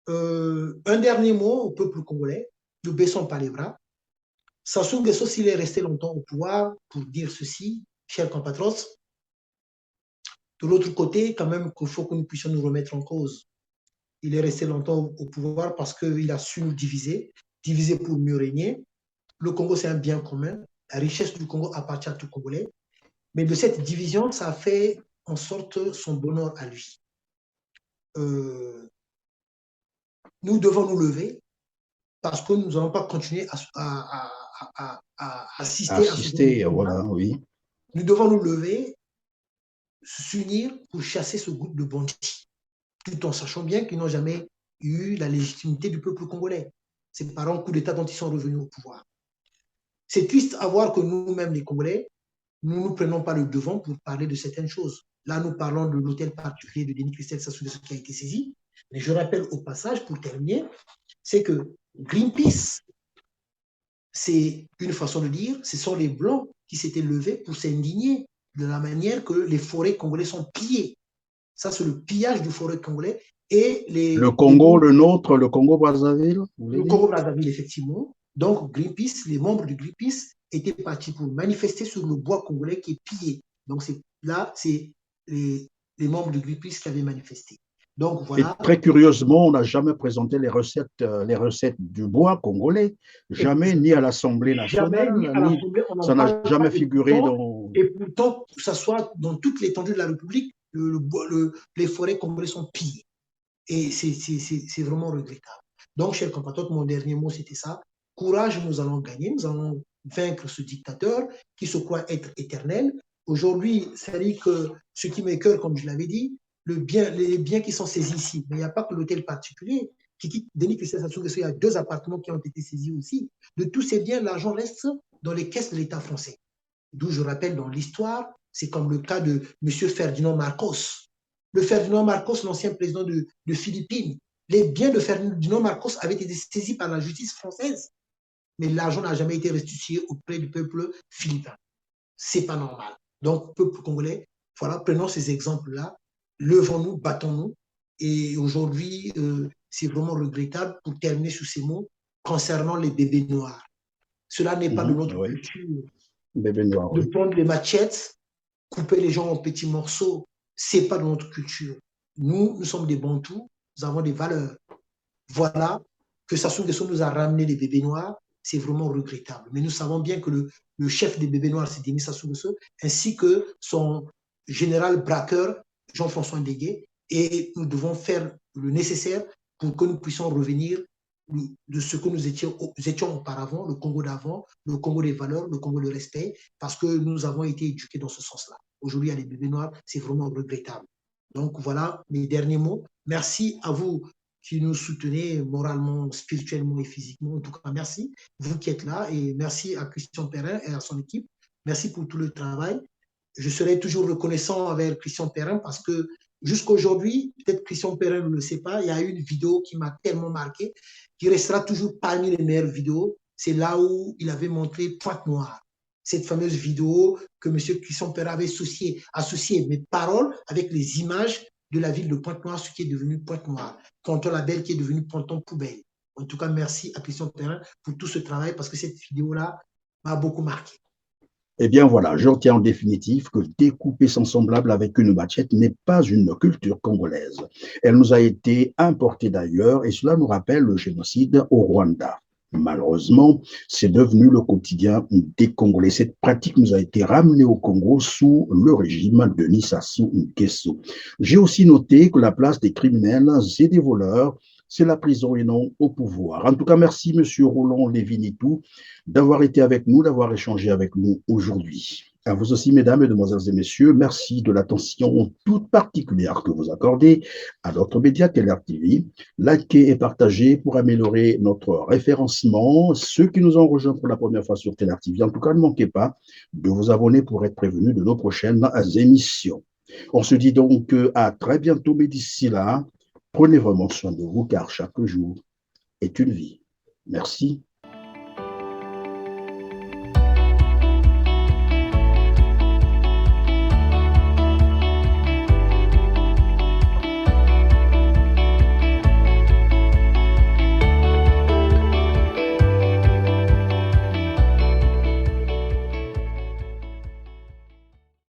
Un dernier mot au peuple congolais, ne baissons pas les bras. Sassou Nguesso, s'il est resté longtemps au pouvoir, pour dire ceci, chers compatriotes, de l'autre côté, quand même, il faut que nous puissions nous remettre en cause. Il est resté longtemps au pouvoir parce qu'il a su nous diviser pour mieux régner. Le Congo, c'est un bien commun. La richesse du Congo appartient à tout Congolais. Mais de cette division, ça a fait en sorte son bonheur à lui. Nous devons nous lever parce que nous n'allons pas continuer à assister voilà, oui. Nous devons nous lever, s'unir pour chasser ce groupe de bandits, tout en sachant bien qu'ils n'ont jamais eu la légitimité du peuple congolais. C'est par un coup d'État dont ils sont revenus au pouvoir. C'est triste à voir que nous-mêmes, les Congolais, nous ne prenons pas le devant pour parler de certaines choses. Là, nous parlons de l'hôtel particulier de Denis Christel Sassou Nguesso qui a été saisi. Mais je rappelle au passage, pour terminer, c'est que Greenpeace, c'est une façon de dire, ce sont les Blancs qui s'étaient levés pour s'indigner de la manière que les forêts congolaises sont pillées. Ça, c'est le pillage du forêt congolais. Et le Congo, le nôtre, le Congo-Brazzaville. Le Congo-Brazzaville, effectivement. Donc, Greenpeace, les membres de Greenpeace étaient partis pour manifester sur le bois congolais qui est pillé. Donc, là, c'est les membres de Greenpeace qui avaient manifesté. Donc, voilà. Et très curieusement, on n'a jamais présenté les recettes du bois congolais. Jamais, ni à l'Assemblée nationale, ça n'a jamais figuré dans... Et pourtant, que ce soit dans toute l'étendue de la République, les forêts congolaises sont pillées. Et c'est vraiment regrettable. Donc, chers compatriotes, mon dernier mot, c'était ça. Courage, nous allons gagner, nous allons vaincre ce dictateur qui se croit être éternel. Aujourd'hui, ça dit que ce qui m'écoeure, comme je l'avais dit, les biens qui sont saisis ici. Mais il n'y a pas que l'hôtel particulier. Denis Christian Sassou Nguesso, il y a 2 appartements qui ont été saisis aussi. De tous ces biens, l'argent reste dans les caisses de l'État français. D'où je rappelle dans l'histoire, c'est comme le cas de M. Ferdinand Marcos. Le Ferdinand Marcos, l'ancien président de Philippines, les biens de Ferdinand Marcos avaient été saisis par la justice française, mais l'argent n'a jamais été restitué auprès du peuple philippin. C'est pas normal. Donc, peuple congolais, voilà, prenons ces exemples-là, levons-nous, battons-nous. Et aujourd'hui, c'est vraiment regrettable, pour terminer sur ces mots, concernant les bébés noirs. Cela n'est pas de notre culture. Bébé noir, de prendre les machettes, couper les gens en petits morceaux, c'est pas de notre culture. Nous sommes des Bantous, nous avons des valeurs. Voilà, que Sassou Nguesso nous a ramené les bébés noirs, c'est vraiment regrettable. Mais nous savons bien que le chef des bébés noirs, c'est Denis Sassou Nguesso, ainsi que son général braqueur, Jean-François Ndégué, et nous devons faire le nécessaire pour que nous puissions revenir de ce que nous étions auparavant, le Congo d'avant, le Congo des valeurs, le Congo du respect, parce que nous avons été éduqués dans ce sens-là. Aujourd'hui, il y a les bébés noirs, c'est vraiment regrettable. Donc voilà mes derniers mots. Merci à vous qui nous soutenez moralement, spirituellement et physiquement. En tout cas, merci, vous qui êtes là, et merci à Christian Perrin et à son équipe. Merci pour tout le travail. Je serai toujours reconnaissant avec Christian Perrin parce que jusqu'à aujourd'hui, peut-être Christian Perrin ne le sait pas, il y a une vidéo qui m'a tellement marqué, qui restera toujours parmi les meilleures vidéos. C'est là où il avait montré Pointe Noire. Cette fameuse vidéo que M. Christian Perrin avait associé mes paroles avec les images de la ville de Pointe-Noire, ce qui est devenu Pointe-Noire. Ponton la Belle qui est devenu Ponton Poubelle. En tout cas, merci à Christian Perrin pour tout ce travail parce que cette vidéo-là m'a beaucoup marqué. Eh bien voilà, je retiens en définitive que découper son semblable avec une machette n'est pas une culture congolaise. Elle nous a été importée d'ailleurs et cela nous rappelle le génocide au Rwanda. Malheureusement, c'est devenu le quotidien des Congolais. Cette pratique nous a été ramenée au Congo sous le régime de Denis Sassou Nguesso. J'ai aussi noté que la place des criminels et des voleurs, c'est la prison et non au pouvoir. En tout cas, merci M. Roland Lévy-Nitou d'avoir été avec nous, d'avoir échangé avec nous aujourd'hui. À vous aussi, mesdames, mesdemoiselles et messieurs, merci de l'attention toute particulière que vous accordez à notre média Keller TV. Likez et partagez pour améliorer notre référencement. Ceux qui nous ont rejoints pour la première fois sur Keller TV, en tout cas, ne manquez pas de vous abonner pour être prévenus de nos prochaines émissions. On se dit donc à très bientôt, mais d'ici là, prenez vraiment soin de vous car chaque jour est une vie. Merci.